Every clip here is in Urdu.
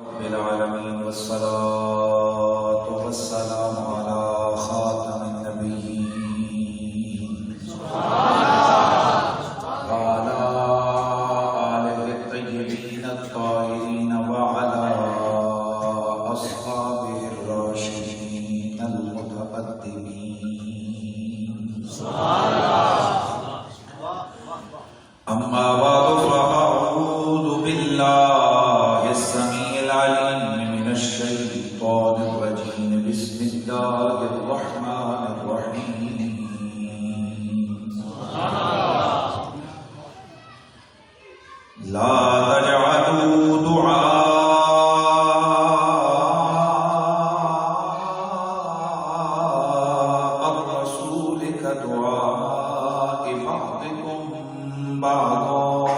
رب العالمين والصلاة والسلام على خاتم النبيين وعلى آله الطيبين الطاهرين وعلى أصحابه الراشدين المتقدمين أما بعد فأعوذ بالله السميع العليم من الشيطان الرجيم بسم الله الرحمن الرحيم لا تجعلوا دعاء الرسول كدعاء بعضكم بعضا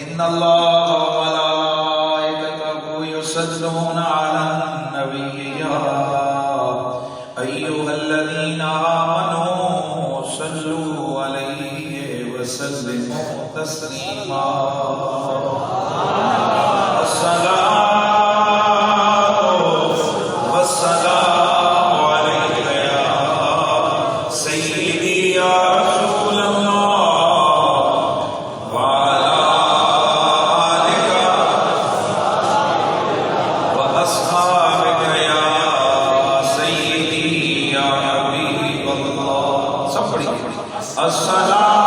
إن الله وملائكته يصلون على النبي يا أيها الذين آمنوا صلوا عليه وسلموا تسليما الصلاة والسلام عليك يا سيدي يا رسول الله وعلى آلك وأصحابك يا سيدي يا حبيب الله صبري الصلاة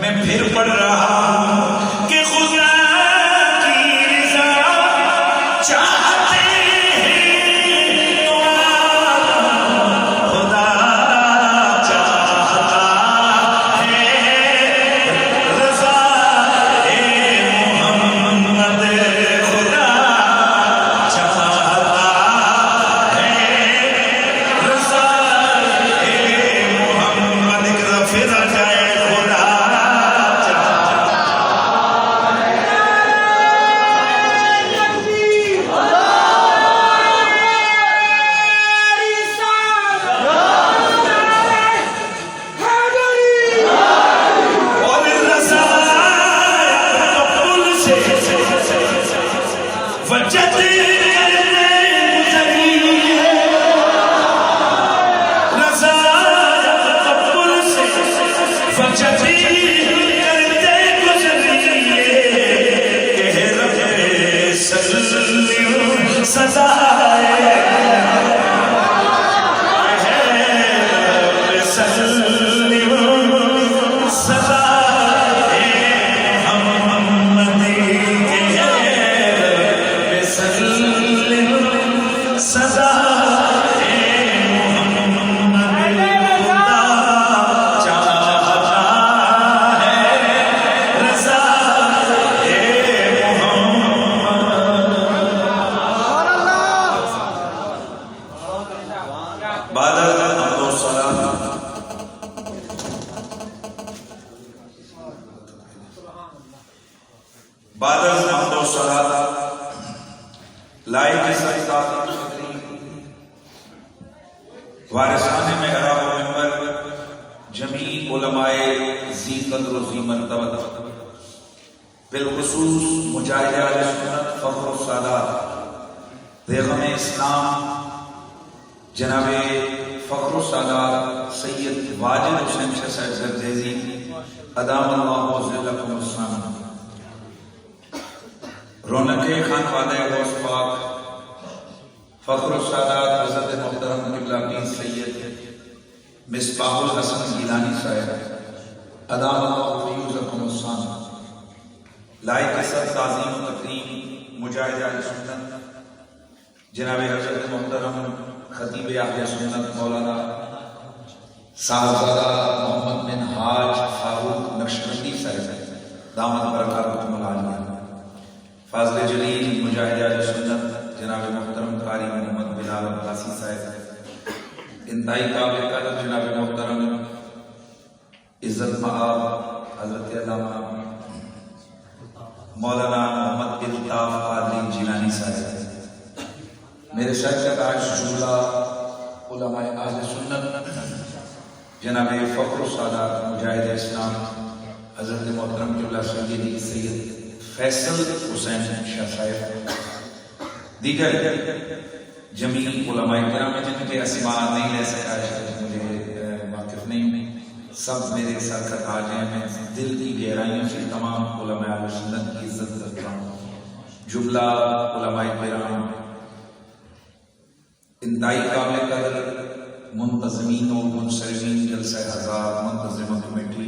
میں پھر پڑھ رہا ہوں کہ خدا کی رضا چاہتے ہیں تو خدا چاہتا ہے رضا محمد خدا چاہتا ہے رضا محمد کا پھر جائے وارثان محراب و منبر جمیع علماء ذی قدر و ذی مرتبہ بالخصوص مجاہد اہل سنت فخر السادات بیگم اسلام جناب فخر السادات سید واجد حسین شاہ صاحب زرزیزی ادام اللہ ذلکم السلام رونق خانوادہ غوث پاک فخر السادات حضرت محترم قبلہ پیر سید مصباح الحسن گیلانی صاحب ادام اللہ فیوزکم السلام لائق سر تعظیم و تکریم مجاہد اہل سنت جناب حضرت محترم خطیب اہل سنت مولانا صاحبزادہ محمد بن حاج فاروق نقشبندی صاحب دامت برکاتہم العالیہ فاضل جلیل مجاہد اہل سنت جناب محترم قاری محمد بلال عباسی صاحب انتہائی قابل قدر جناب محترم عزت مآب حضرت علامہ مولانا محمد الطاف قادری جیلانی صاحب میرے شیخ کا تاج جملہ علماء اہل سنت جناب فخر السادات مجاہد اسلام حضرت محترم قبلہ سیدی سید فیصل حسین شاہ صاحب، دیگر جمیع علماء کرام جن کے اسماء نہیں لے سکا مجھے واقف نہیں، سب میرے سرکت آج ہیں. میں دل کی گہرائیوں سے تمام علماء اہل سنت کی عزت کرتا ہوں. جملہ علماء کرام، انتہائی قابل قدر منتظمین و منصرفین جلسہ ہزار، منتظمہ کمیٹی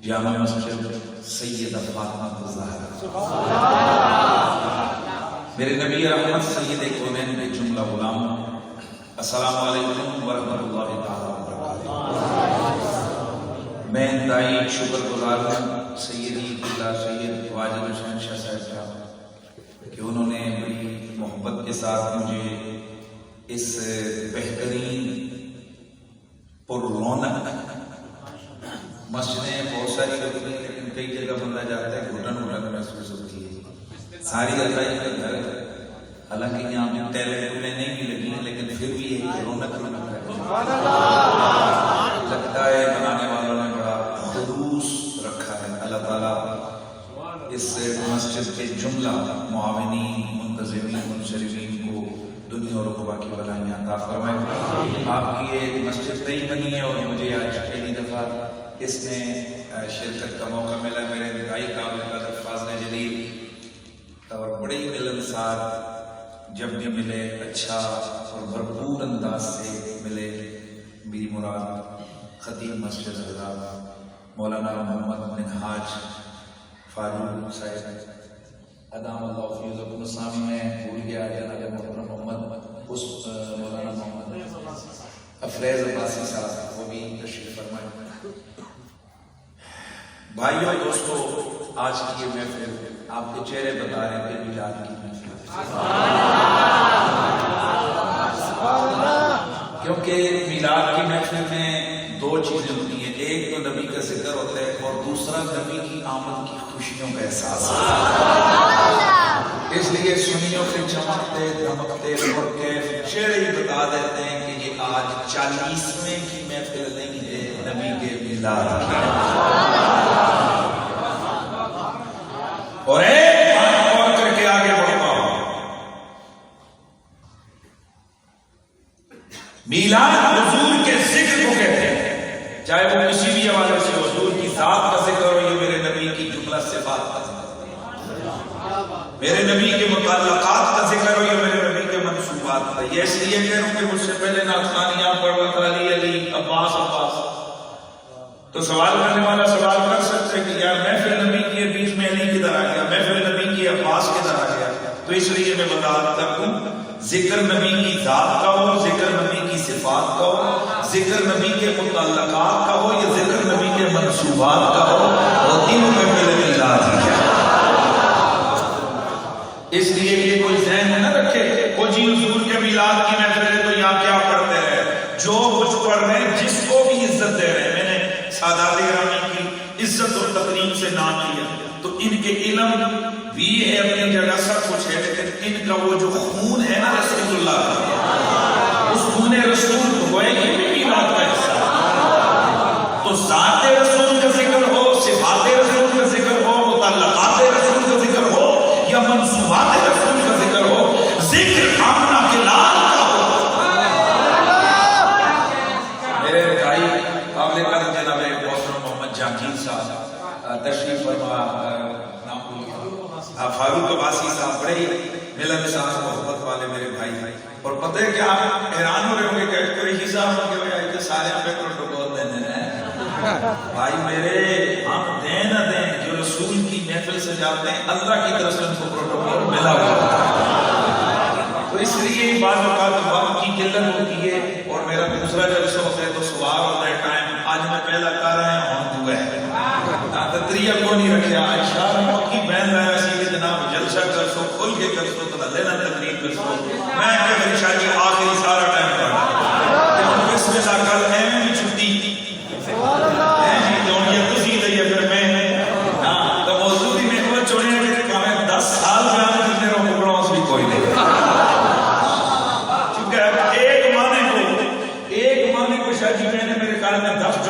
جامع مسجد سیدہ فاطمہ الزہرا، میرے نبی رحمت سید کونین کے جملہ غلام، السلام علیکم ورحمۃ اللہ تعالی وبرکاتہ. میں انتہائی شکر گزار ہوں سیدی قبلہ سید واجد حسین شاہ صاحب کا کہ انہوں نے بڑی محبت کے ساتھ مجھے اس بہترین پر رونق مسجدیں بہت ساری ہوتی ہیں لیکن کئی جگہ بندہ جاتا ہے گھٹن وٹن محسوس ہوتی ہے. ساری اللہ کا گھر ہے، حالانکہ یہاں میں ٹیلے ٹولے نہیں بھی لگی ہیں لیکن پھر بھی ایک رونق ہے. لگتا ہے بنانے والوں نے بڑا خلوص رکھا ہے. اللہ تعالیٰ اس مسجد کے جملہ معاونین، منتظمین، منصرفین کو دنیا اور عقبہ کی بلائیاں عطا فرمائے. آپ کی یہ مسجد نئی بنی ہے اور مجھے آج پہلی دفعہ اس میں شرکت کا موقع ملا. میرے انتہائی قابل قدر فاضل جلیل اور بڑے ملنسار جب بھی ملے اچھا اور بھرپور انداز سے ملے. میری مراد خطیب مسجد حضرات مولانا محمد منہاج فاروق صاحب ادام اللہ فیض السامی، میں بھول گیا جناب محترم محمد اس مولانا محمد افریز عباسی صاحب، وہ بھی تشریف فرمائے. بھائیوں دوستو، آج کی یہ محفل آپ کے چہرے بتا رہے تھے میلاد کی محفل، کیونکہ میلاد کی محفل میں دو چیزیں ہوتی ہیں، ایک تو نبی کا ذکر ہوتا ہے اور دوسرا نبی کی آمد کی خوشیوں کا احساس ہے. اس لیے سنیوں کے چمکتے دمکتے لڑکے چہرے ہی بتا دیتے ہیں کہ یہ آج 40ویں کی محفل نہیں ہے، نبی کے میلاد کی. اور ایک بات اور کر کے آگے بڑھتا ہوں، میلاد حضور کے ذکر کو کہتے ہیں، چاہے وہ کسی بھی حوالے سے حضور کی ذات کا ذکر ہو، یہ میرے نبی کی جملہ صفات کا ذکر ہو، میرے نبی کے متعلقات کا ذکر ہو، یہ میرے نبی کے منصوبات کا. یہ اس لیے کہہ رہا ہوں کہ مجھ سے پہلے نعتخانیاں پڑھ رہا تھا علی علی عباس عباس، تو سوال کرنے والا سوال کر سکتے کہ یار محفل نبی کی بیچ میں علی کدھر آ گیا، محفل نبی کی عباس کدھر آ گیا؟ تو اس لیے میں بتا دیتا ہوں، ذکر نبی کی ذات کا ہو، ذکر نبی کی صفات کا ہو، ذکر نبی کے متعلقات کا ہو، یا ذکر نبی کے منصوبات کا ہو، وہ تینوں میں میرے میلاد ہی ہے. اس لیے یہ کوئی ذہن میں نہ رکھے وہ جی حضور کے میلاد کی محفل ہے تو یہاں کیا پڑھتے رہے، جو کچھ پڑھ رہے ہیں جس کو بھی عزت دے رہے ہیں. میں نے سادات گرامی کی عزت اور تقریم سے نام لیا تو ان کے علم بھی ہے اپنی جگہ، سب کچھ ہے، لیکن ان کا وہ جو خون ہے نا رسول اللہ کا، اس خون رسول ہوئے یہ بھی میلاد کا حصہ. تو ذات رسول کا ذکر ہو، صفات رسول کا ذکر ہو، متعلقات رسول کا ذکر ہو یا منصوبات رسول کا ذکر ہو، ذکر آمنہ کے لال کا ہو. میرے بھائی قابل قدر جناب محترم محمد جہانگیر صاحب تشریف فرما، نام فاروق عباسی صاحب، بڑے ہی ملنسار محبت والے میرے بھائی. اور پتہ ہے کہ آپ حیران ہو رہے ہوں گے کہ قریشی صاحب ہوں گے بھائی سارے ہمیں پروٹوکول دینے ہیں. بھائی میرے، ہم دیں نہ دیں، جو رسول کی محفل سے جاتے ہیں اللہ کی طرف سے ان کو پروٹوکول ملا ہوا. تو اس لیے بعض اوقات وقت کی قلت ہوتی ہے اور میرا دوسرا جلسہ ہوتا ہے تو سوال ہوتا ہے ٹائم. آج میں پہلا کر رہا ہوں ہوا ہے تتریہ کو نہیں رکھا، اشار موقعی بہن رہا ہے کہ جناب جلسہ کر سو، کھل کے کر سو، تو لینا تقریر کر سو. میں کہ شاہ جی آخری سارا ٹائم پڑھا بسم اللہ کل ہے میں بھی چھٹی ہے جی تو یہ خوشی لئیے پھر میں تو موضوع بھی میں کو چھوڑے ہیں کہ ہمیں 10 سال جانے جتنے رہوں پکڑوں سے بھی کوئی نہیں. چونکہ ایک معنی کو شاہ جی میں نے میرے خیال میں 10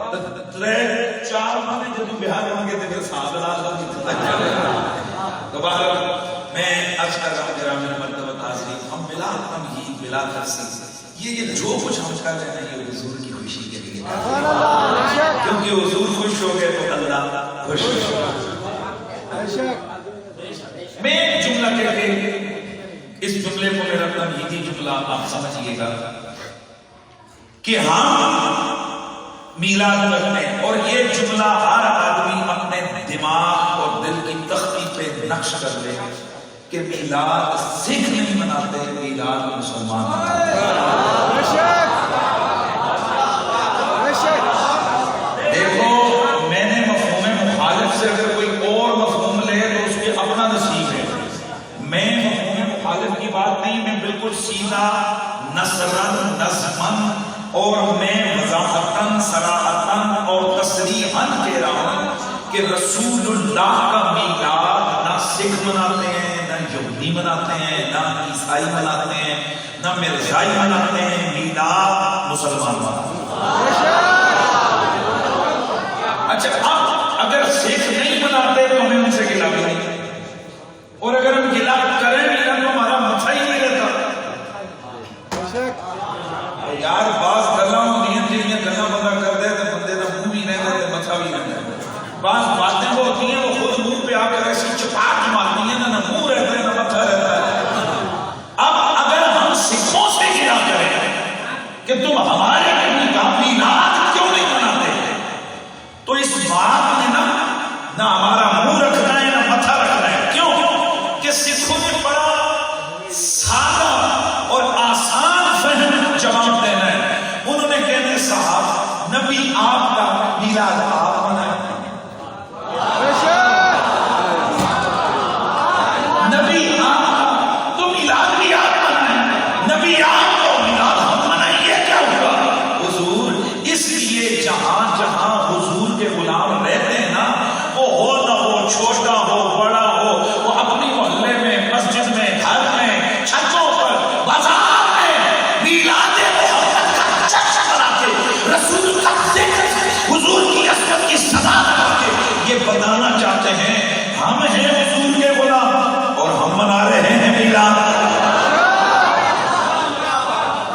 3 4 مانے جب بہار ہوں گے تو پھر ساتھ دوبارہ میں عرض کر رہا ہوں گرام مرتبہ حاضرین، ہم بلا تمہید بلا تفصیل یہ جو کچھ ہم کر رہے ہیں یہ حضور کی خوشی کے لیے، کیونکہ حضور خوش ہو گئے تو اللہ خوش ہو گئے۔ میں ایک جملہ کہہ کے اس جملے کو میرا تمہیدی جملہ آپ سمجھیے گا کہ ہم میلاد کرتے ہیں، اور یہ جملہ ہر آدمی اپنے دماغ اور دل کی تختی پہ نقش کر لے کہ میلاد سکھ نہیں مناتے، میلاد مسلمان مناتے ہیں۔ دیکھو میں نے مفہوم مخالف سے اگر کوئی اور مفہوم لے تو اس کے اپنا نصیب ہے، میں مفہوم مخالف کی بات نہیں، میں بالکل سیدھا نثراً نظماً اور میں وضاحتاً صراحتاً اور تصریحاً کہہ رہا ہوں کہ رسول اللہ کا میلاد نہ سکھ مناتے ہیں، نہ یہودی مناتے ہیں، نہ عیسائی مناتے ہیں، نہ مرزائی مناتے ہیں، میلاد مسلمان مناتے ہیں۔ اچھا اب اگر سکھ نہیں مناتے تو ہمیں ان سے گلا بھی نہیں، اور اگر ہم گلا کریں بھی تو ہمارا متھا ہی نہیں رہتا۔ یار بعض گلاں ہوندیاں جہڑیاں گلاں بندہ کر دے تے بندے دا منہ بھی رہندا تے متھا بھی رہندا، بعض باتیں وہ ہوتی ہیں وہ خود منہ پہ آ کر ایسی چپاٹ مارتی ہیں، نہ منہ رہتا ہے نہ متھا رہتا ہے۔ اب اگر ہم سکھوں سے گلا کریں کہ تم ہمارے نبی کا میلاد کیوں نہیں مناتے، تو اس بات میں نہ ہمارا منہ رکھنا ہے نہ متھا رکھنا ہے۔ کیوں کہ سکھوں نے بڑا سادہ اور آسان فہم جواب دینا ہے، انہوں نے کہنے صاحب نبی آپ کا میلاد آپ منائیں، نبی آپ کا تو میلاد بھی آپ منائیں، نبی آپ کو میلاد ہم منائیں، یہ کیا ہوا حضور؟ اس لیے جہاں جہاں حضور کے غلام رہتے ہیں نا، وہ ہو نہ ہو، چھوٹا ہو بڑا ہو، وہ اپنی محلے میں، مسجد میں، گھر میں، چھتوں پر، بازار میں میلاد محمد کا جشن منا کے رسول کا ذکر حضور کی عظمت کی سزا کر کے یہ بتانا چاہتے ہیں ہم ہیں حضور کے غلام اور ہم منا رہے ہیں میلاد۔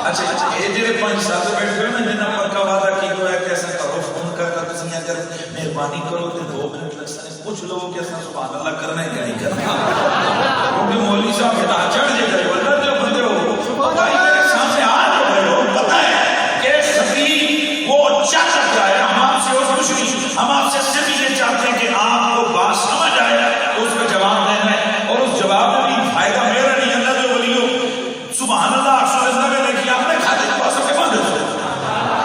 اچھا یہ جڑے 5 سال بیٹھے ہوئے نا جنہاں پکا وعدہ کی ہوا ہے کہ ایسا تعارف ان کا تسمیہ کر مہربانی کرو کہ 2 منٹ لگ سکے پوچھ لو کہ ایسا سبحان اللہ کرنا ہے کہ نہیں کرنا، کیونکہ مولوی صاحب خدا چڑھ جائے گا ورنہ جو بندے ہو بھائی میرے سامنے آ جو ہے ہو پتہ ہے کہ خطیب وہ کیا کرتا ہے، ہم آپ سے اور کچھ نہیں، ہم آپ سے صرف یہ چاہتے ہیں کہ آپ کو بات سمجھ آئے تو اس کا جواب دینا ہے، اور اس جواب میں بھی فائدہ میرا نہیں، اللہ جو ولیو سبحان اللہ 800 میں نے کیا اپنے کھاتے کے پاس کے بند ہو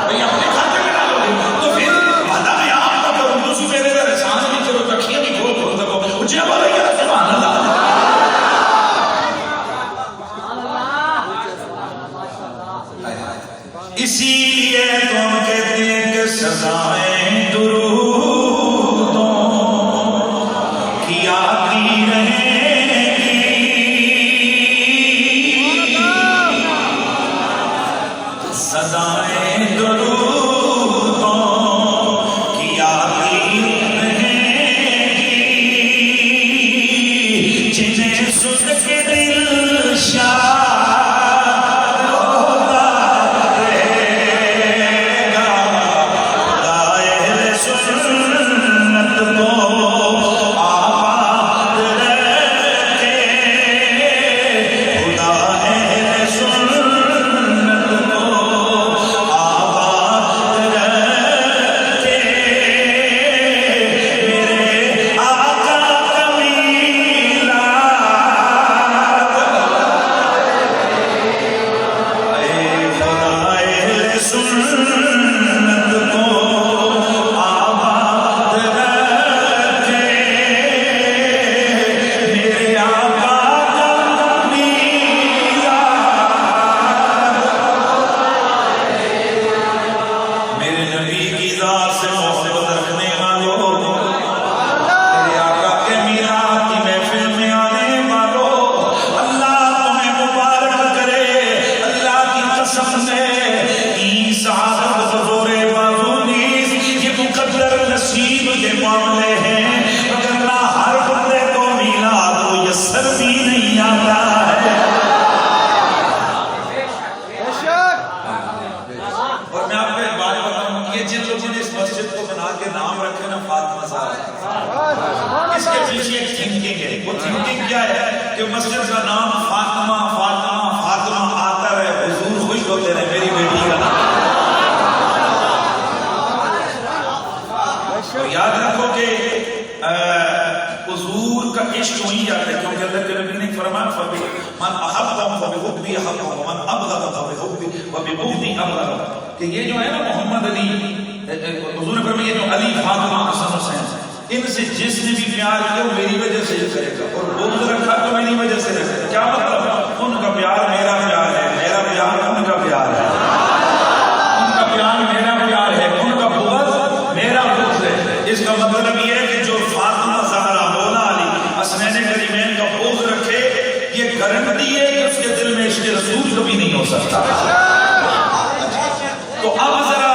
بھائی اپنے کھاتے میں ڈالو گے تو پھر وعدہ میں آپ کا کروں دوسری میرے گھر احسان بھی کرو تکیاں بھی کھول کھول دکھو اچھا بولے کیا سبحان اللہ۔ کے معاملے ہیں، وگرنہ ہر بندے کو میلاد میسر بھی نہیں آتا ہے۔ اور میں آپ کو ایک بات بتاؤں، یہ جن لوگوں نے اس مسجد کو بنا کے نام رکھے نا فاطمہ زہرا، اس کے پیچھے ایک تھنکنگ ہے۔ وہ تھنکنگ کیا ہے کہ مسجد کا نام فاطمہ فاطمہ فاطمہ آتا رہے، حضور خوش ہوتے رہے میری بیٹی کا نام۔ اور یاد رکھو کہ حضور کا عشق وہی جاتا ہے، کیونکہ اللہ کے نبی نے فرمایا من احبهم فبحبی احبهم ومن ابغضهم فبحبی وببغضی ابغض، کہ یہ جو ہے نا محمد علی، حضور نے فرمایا یہ جو علی فاطمہ حسن حسین، ان سے جس نے بھی پیار کیا وہ میری وجہ سے کرے گا، اور بغض رکھا تو میری وجہ سے رکھے گا۔ کیا مطلب؟ ان کا پیار میرا پیار ہے، میرا پیار ان کا پیار ہے، ان کا پیار میرا پیار ہے، ان کا بغض میرا بغض ہے۔ اس کا مطلب یہ ہے کہ جو فاطمہ زہرا مولا علی حسنین کریمین کا بغض رکھے، یہ گارنٹی ہے کہ اس کے دل میں عشق رسول کبھی نہیں ہو سکتا۔ تو اب ذرا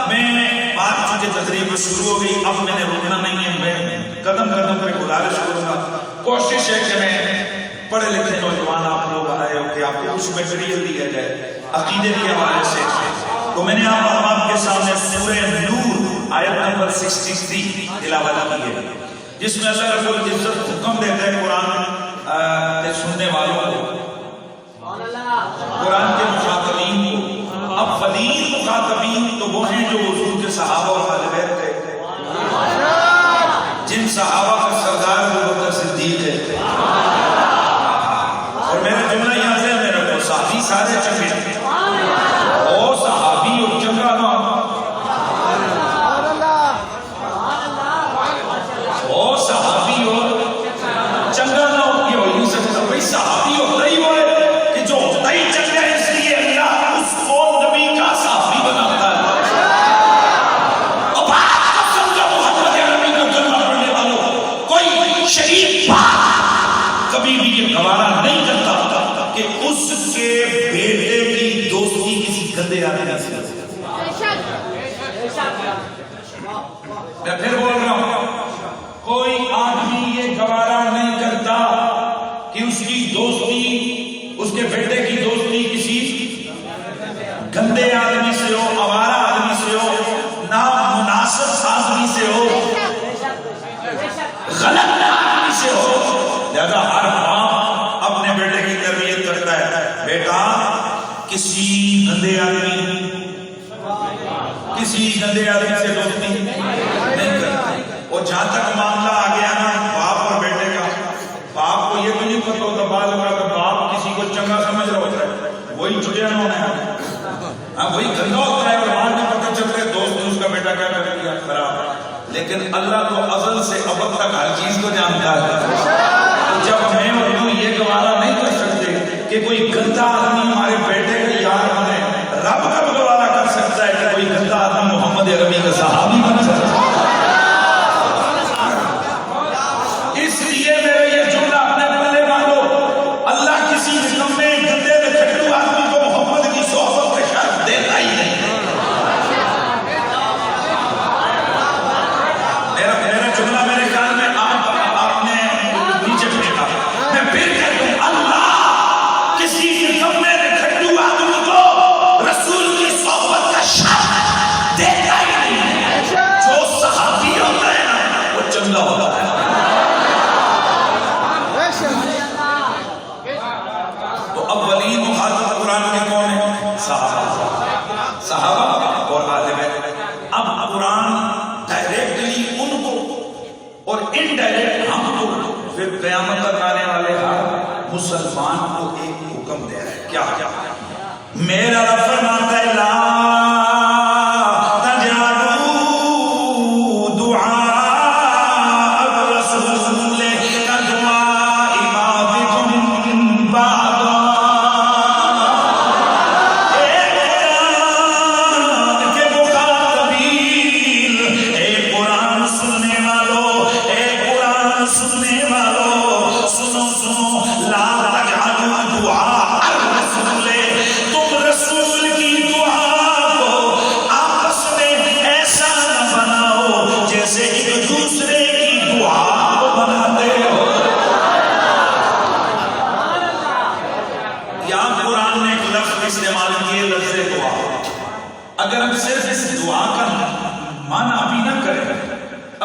میں بات چونکہ تقریب شروع ہو گئی، اب میں نے رکنا نہیں ہے، میں قدم قدم پر گزارش کروں گا۔ کوشش ہے کہ میں پڑھے لکھے نوجوان آپ لوگ آئے ہو کہ آپ کو کچھ میٹیریل دیا جائے عقیدے کے حوالے سے۔ تو میں نے آپ کے سامنے سورہ نور آیت نمبر 63 تلاوت کی ہے، جس میں اللہ رب العزت حکم دیتا ہے قرآن کے سننے والوں کو، قرآن کے مخاطبین کو۔ اولین مخاطبین تو وہ ہیں جو حضور کے صحابہ اور اہل بیت تھے، جن صحابہ کا سردار ابوبکر صدیق ہے۔ اور میرا جملہ یہاں سے میرا کو صحابی سارے چنگے تھے، او صحابی اور چنگا نہ، او صحابی اور چنگا نہ ہو، یہ ہو نہیں سکتا۔ بھائی صحابی ہوتا ہی وہ ہے کہ جو ہوتا ہی چنگا ہے، اس لیے اللہ اس کو نبی کا صحابی بناتا ہے۔ اب آپ کو سمجھو محمد عربی کا کلمہ پڑھنے والوں، کوئی شریف بات کبھی بھی یہ گوارا نہیں کرتا کہ اس کے بیٹے کی دوستی کسی گندے آدمی سے۔ میں پھر بول رہا ہوں، کوئی آدمی یہ گوارا نہیں کرتا کہ اس کی دوستی، اس کے بیٹے کی دوستی کسی گندے آدمی سے ہو، آوارہ آدمی سے ہو، نامناسب آدمی سے ہو، غلط آدمی سے ہو۔ لہذا ہر باپ اپنے بیٹے کی تربیت کرتا ہے، بیٹا کسی گندے آدمی سے دوستی نہیں کرتا۔ اور جہاں تک معاملہ آ گیا نا باپ اور بیٹے کا، باپ کو یہ بھی نہیں پتا ہوتا بعض اوقات کہ باپ کسی کو چنگا سمجھ رہا ہوتا ہے، وہی چڑیا نہ ہونا ہے، وہی گندا ہوتا ہے، اور بعد میں پتہ چلتا ہے دوست نے اس کا بیٹا کیا کر دیا خراب۔ لیکن اللہ تو ازل سے ابد تک ہر چیز کو جانتا ہے۔ جب میں اور تو یہ گوارا نہیں کر سکتے کہ کوئی گندا آدمی ہمارے بیٹے کا یار بنے، رب کب گوارا کر سکتا ہے کہ کوئی گندا آدمی محمد عربی کا صحابی بن سکتا ہے؟ اس لیے میرے یہ جملہ اپنے پلے مانو، اللہ کسی نکمے گندے کھٹو آدمی کو محمد کی صحبت کا شرف دیتا ہی نہیں۔ میرا جملہ میرے خیال میں آپ نے نیچے پھینکا، میں پھر کہتا ہوں، اللہ کسی نکمے کھٹو آدمی کو رسول کی صحبت کا شرف دیتا ہی نہیں۔ جو صحابی ہوتا ہے نا وہ چنگا ہوتا ہے۔ تو اولین مخاطب قرآن کے کون ہیں؟ صحابہ اور اہل بیت۔ اب قرآن ڈائریکٹلی ان کو اور انڈائریکٹ ہم کو، پھر قیامت تک آنے والے ہر مسلمان کو ایک حکم دے رہا ہے۔ کیا میرا رب فرماتا ہے لا تم رسول کی دعا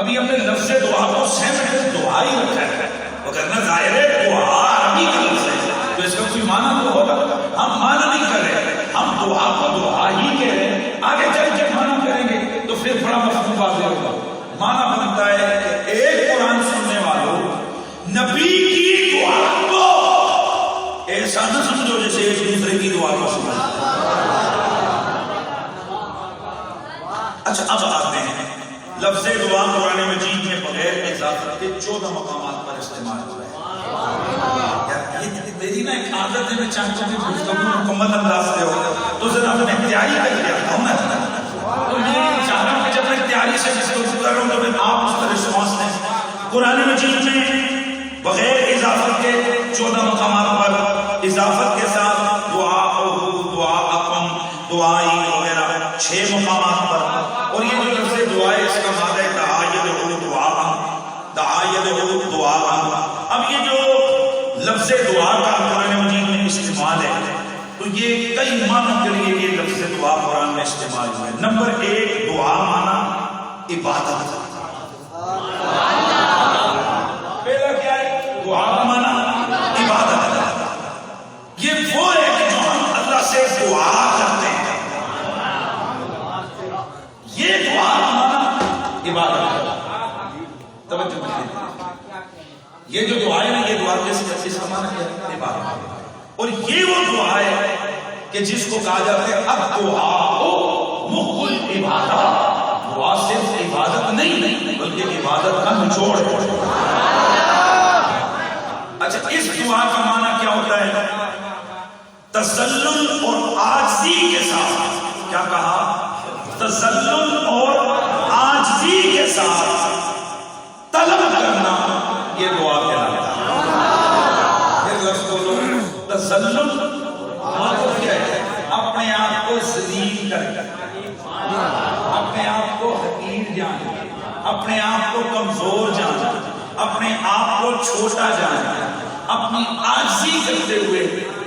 ابھی اپنے لفظ دعا کو سیمٹ دعا ہی رکھا ہے، وہ کرنا ظاہر ہے دعا عربی کا لفظ ہے تو اس کا کوئی معنی تو ہوگا، ہم معنی نہیں کر رہے، ہم دعا کو دعا ہی کہہ رہے ہیں، آگے چل کے معنی کریں گے تو پھر بڑا مفہوم واضح ہوگا۔ معنی بنتا ہے کہ ایک قرآن سننے والوں نبی کی دعا کو ایسا نہ سمجھو جیسے ایک دوسرے کی دعا کو سمجھو۔ اچھا اب آتے ہیں لفظ دعا قرآن مجید میں بغیر اضافت کے 14 مقامات پر استعمال ہوا ہے۔ یہ میری نا ایک عادت ہے، میں چاہتا ہوں کہ گفتگو مکمل انداز سے ہو تو ذرا میں تیاری کر کے آتا ہوں نا، تو میں چاہ رہا ہوں کہ جب میں تیاری سے کسی کو کر رہا ہوں تو میں آپ اس طرح رسپانس دیں۔ قرآن مجید میں بغیر اضافت کے 14 مقامات پر اضافت کے ساتھ دعا دعاءکم دعائی وغیرہ 6 مقامات پر، اور یہ جو لفظ دعا ہے اس کا معنی ہے دعا یدعو دعاء۔ اب یہ جو لفظ دعا کا قرآن مجید میں استعمال ہے تو یہ کئی معنی کے لیے یہ لفظ دعا قرآن میں استعمال ہوا ہے۔ نمبر 1 دعا معنی عبادت، پہلا کیا ہے؟ دعا کا معنی عبادت، یہ وہ ہے کہ جو ہم اللہ سے دعا کرتے ہیں، یہ دعا کا معنی عبادت ہے۔ توجہ دیجیے، یہ جو دعا ہے نا یہ دعا کس کا معنی ہے؟ عبادت، اور یہ وہ دعا ہے کہ جس کو کہا جاتا ہے اب دعا مخ العبادت، دعا صرف عبادت نہیں بلکہ عبادت کا نچوڑ ہے۔ اچھا اس دعا کا معنی کیا ہوتا ہے؟ تذلل اور عاجزی کے ساتھ، کیا کہا؟ تذلل اور عاجزی کے ساتھ طلب کرنا، یہ دعا کہلاتا ہے۔ یہ لفظ بولو، تذلل مطلب کیا ہے؟ اپنے آپ کو ذلیل کر، اپنے آپ کو حقیر جانا، اپنے آپ کو کمزور جانا، اپنے آپ کو چھوٹا جانا، اپنی عاجزی کرتے ہوئے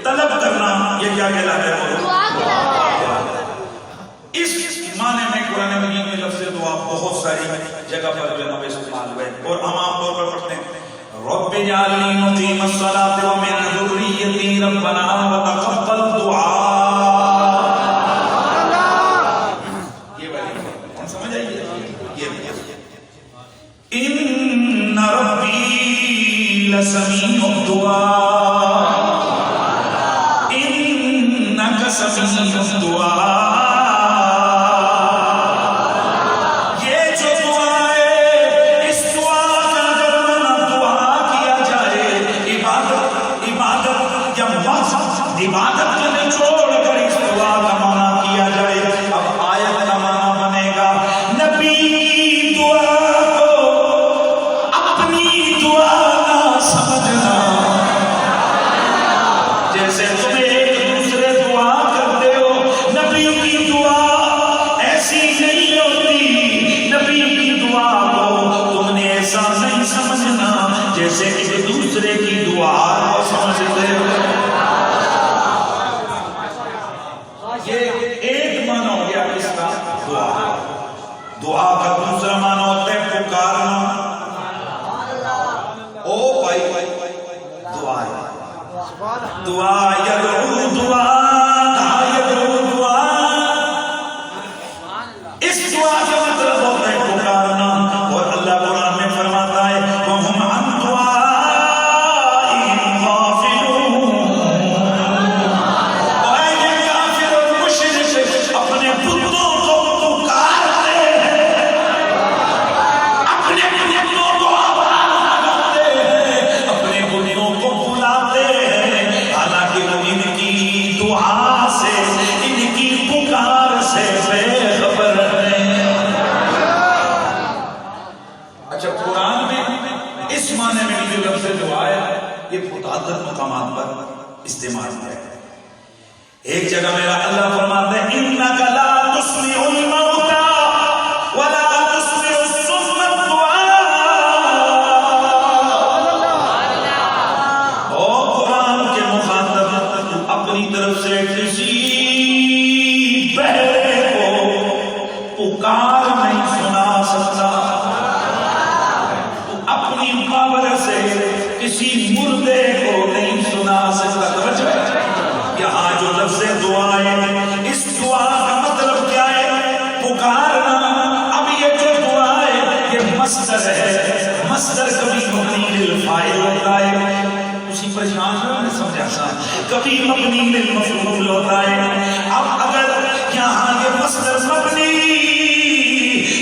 طلب کرنا، یہ کیا کہلاتا ہے؟ دعا کہلاتا ہے۔ اس معنی میں قرآن مجید میں لفظ دعا بہت ساری جگہ پر جو ہے استعمال ہوا ہے، اور ہم عام طور پر پڑھتے ہیں رب اجعلنی مقیم الصلاۃ ومن ذریتی ربنا وتقبل دعاء، یہ والی کون سمجھ آئی ہے؟ ان ربی لسمیع الدعاء انک سمیع الدعاء۔ عبادت کے نچوڑ کر اس دعا کا معنی کیا جائے۔ اب آیت کا معنی بنے گا نبی کی دعا کو اپنی دعا نہ سمجھنا، جیسے تم ایک دوسرے دعا کرتے ہو، نبی کی دعا ایسی نہیں ہوتی، نبی کی دعا کو تم نے ایسا نہیں سمجھنا جیسے ایک دوسرے کی دعا کو سمجھتے ہو۔ یہ ایک معنی ہو گیا کس کا؟ دعا۔ دعا کا دوسرا معنی ہوتا ہے پکارنا، او بھائی دعا ہے، دعا یدعو دعا، دعا یدعو دعا، اس دعا کا مطلب ہوتا ہے پکارنا، اور اللہ قرآن میں فرماتا ہے وَهُمْ عَنْ دُعَائِهِمْ غَافِلُونَ، اپنے بتوں کو پکارتے ہیں، اپنے بتوں کو آواز لگاتے ہیں، اپنے بتوں کو بلاتے ہیں، حالانکہ وہ ان کی دعا سے، ان کی پکار سے بے خبر ہیں۔ اچھا قرآن میں اس معنی میں جو لفظ دعا ہے یہ متعدد مقامات پر استعمال ہے۔ ایک جگہ میرا اللہ فرماتے ہیں انک لا تسمع الموتى ولا تسمع الصم الدعاء۔ او قرآن کے مخاطب اپنی طرف سے کسی بہرے کو پکار نہیں سنا سکتا، مصدر ہے، مصدر کبھی مبنی للفاعل ہوتا ہے، اسی پریشان نہیں سمجھا سا، کبھی مبنی للمفعول ہوتا ہے۔ اب اگر یہاں یہ مصدر مبنی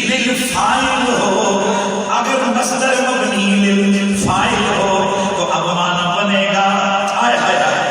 للفاعل ہو، اگر مصدر مبنی للفاعل ہو تو اب معنی بنے گا ہائے ہائے ہائے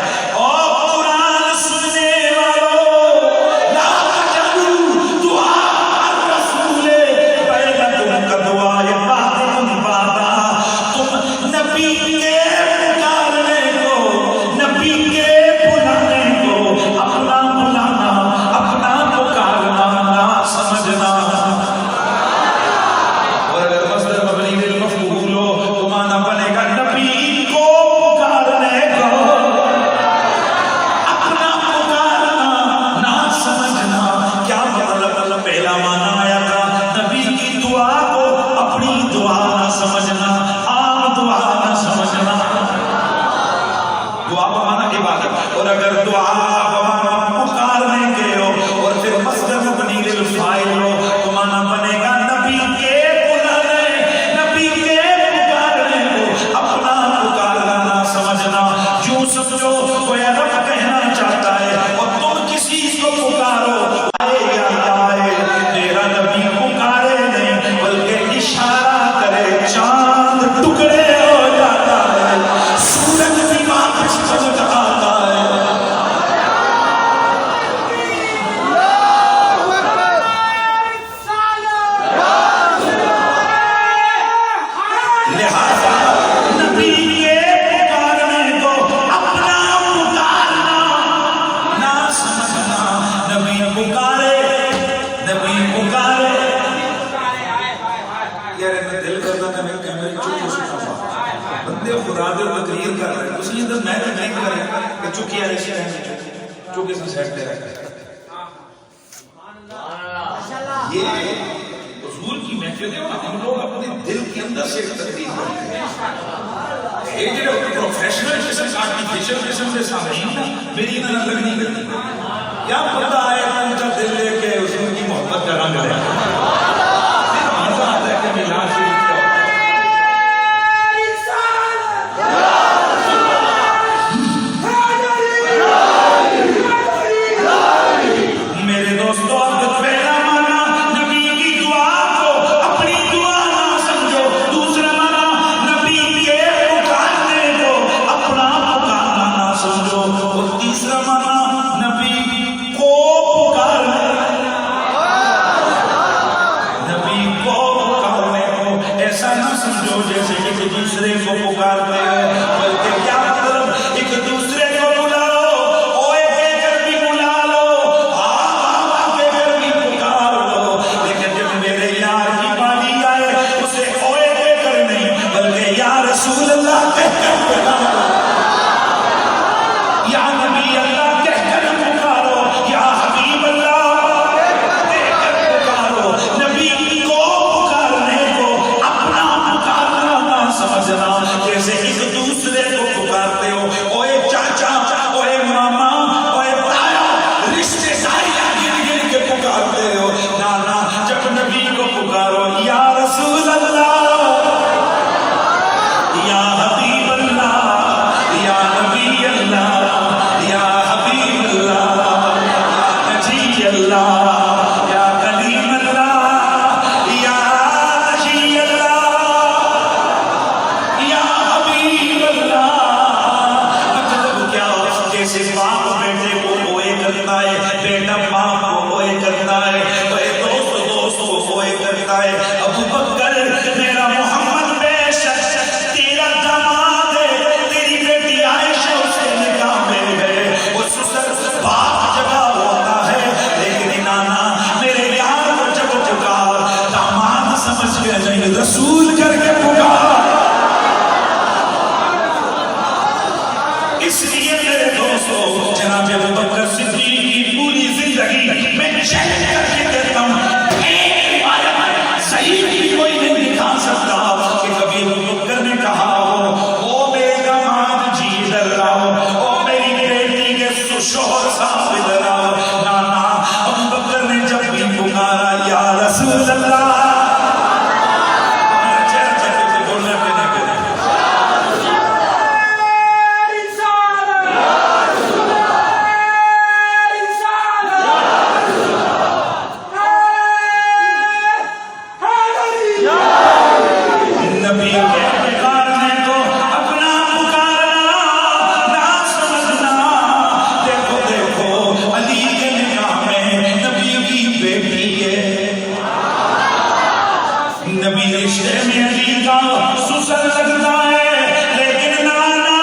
نبی رشتے میں علی کا سسر لگتا ہے، لیکن نانا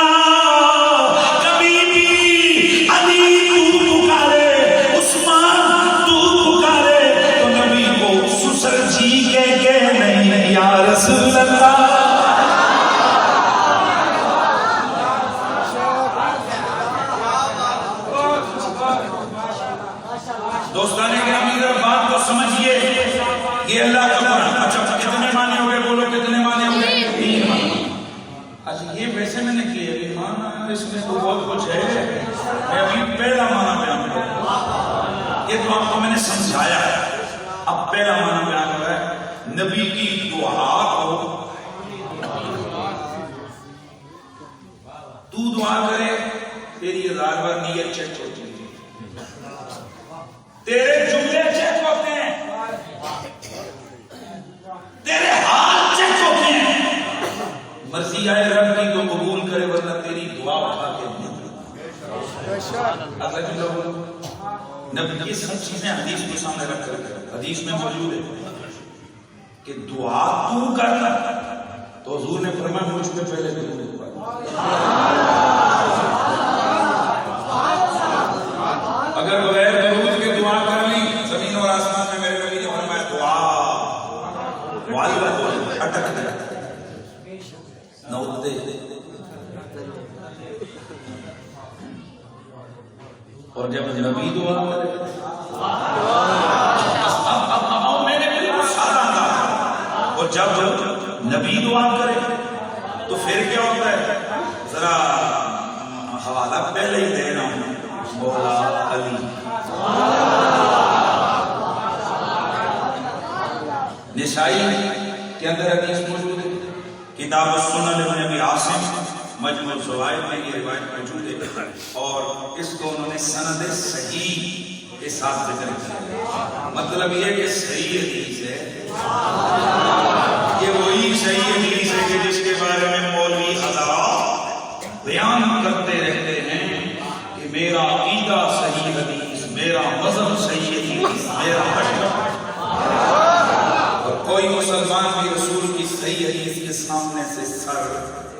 کبھی بھی علی تو پکارے، عثمان تو پکارے تو نبی کو سسر جی کے نہیں یا رسول اللہ۔ دوستان گرامی ذرا بات کو سمجھیے، یہ اللہ کا قرآن۔ اچھا کتنے معنی ہو گئے؟ بولو کتنے معنی ہو گئے؟ 3 معنی۔ اچھا یہ ویسے میں نے کیا ہے معنی، اس میں تو بہت کچھ ہے، میں ابھی پہلا معنی بیان کروں، یہ تو آپ کو میں نے سمجھایا ہے۔ اب پہلا معنی بیان ہوا ہے، نبی کی دعا کو تو دعا کرے، تیری 1000 بار نیت چیک ہوتی ہے، تیرے جملے چیک ہوتے ہیں، تیرے حال چیک ہوتے ہیں، مرضی آئے رب کی تو قبول کرے ورنہ تیری دعا اٹھا کے اگلا جملہ بولو۔ نبی یہ سب چیزیں حدیث کے سامنے رکھ کر، حدیث میں موجود ہے کہ دعا تو کرنا، تو حضور نے فرمایا مجھ پہ پہلے درود پڑھ۔ اگر بغیر درود کے دعا کر لی، زمین اور آسمان میں میرے نبی نے فرمایا دعا والدہ اٹک دے نوت دے۔ اور جب نبی دعا کرے، اب میں نے بالکل سادہ انداز، اور جب نبی دعا کرے تو پھر کیا ہوتا ہے؟ ذرا حوالہ پہلے ہی دے رہا ہوں، مولا علی۔ نسائی کے اندر حدیث موجود ہے، کتاب السنن ابن ابی عاصم مجموع الزوائد میں یہ روایت موجود ہے، اور اس کو انہوں نے سند صحیح کے ساتھ ذکر کیا۔ مطلب یہ کہ صحیح حدیث ہے، یہ وہی صحیح حدیث ہے کہ جس کے بارے میں مولوی حضرات بیان کرتے رہتے ہیں کہ میرا عقیدہ صحیح حدیث، میرا مذہب صحیح حدیث، میرا مشرب، اور کوئی مسلمان بھی رسول کی صحیح حدیث کے سامنے سے سر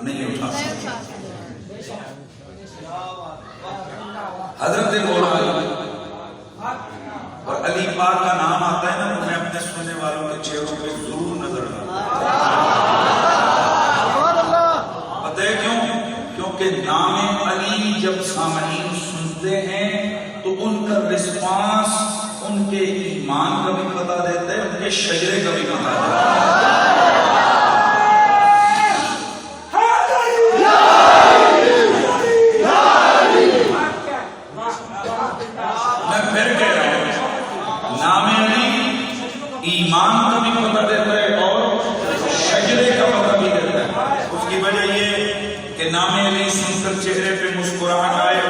نہیں اٹھا سکتا۔ حضرت مولا علی اور علی پاک کا نام آتا ہے نا، تو میں اپنے سننے والوں کے چہروں پہ ضرور نظر ڈالتا ہوں۔ پتہ ہے کیوں؟ کیونکہ نام علی جب سامعین سنتے ہیں تو ان کا رسپانس ان کے ایمان کا بھی پتہ دیتا ہے، ان کے شجرے کا بھی پتہ دیتا ہے۔ ایمان کا بھی پتہ دیتا ہے اور شجرے کا پتہ بھی دیتا ہے۔ اس کی وجہ یہ کہ نام علی سن کر چہرے پہ مسکراہٹ آئے،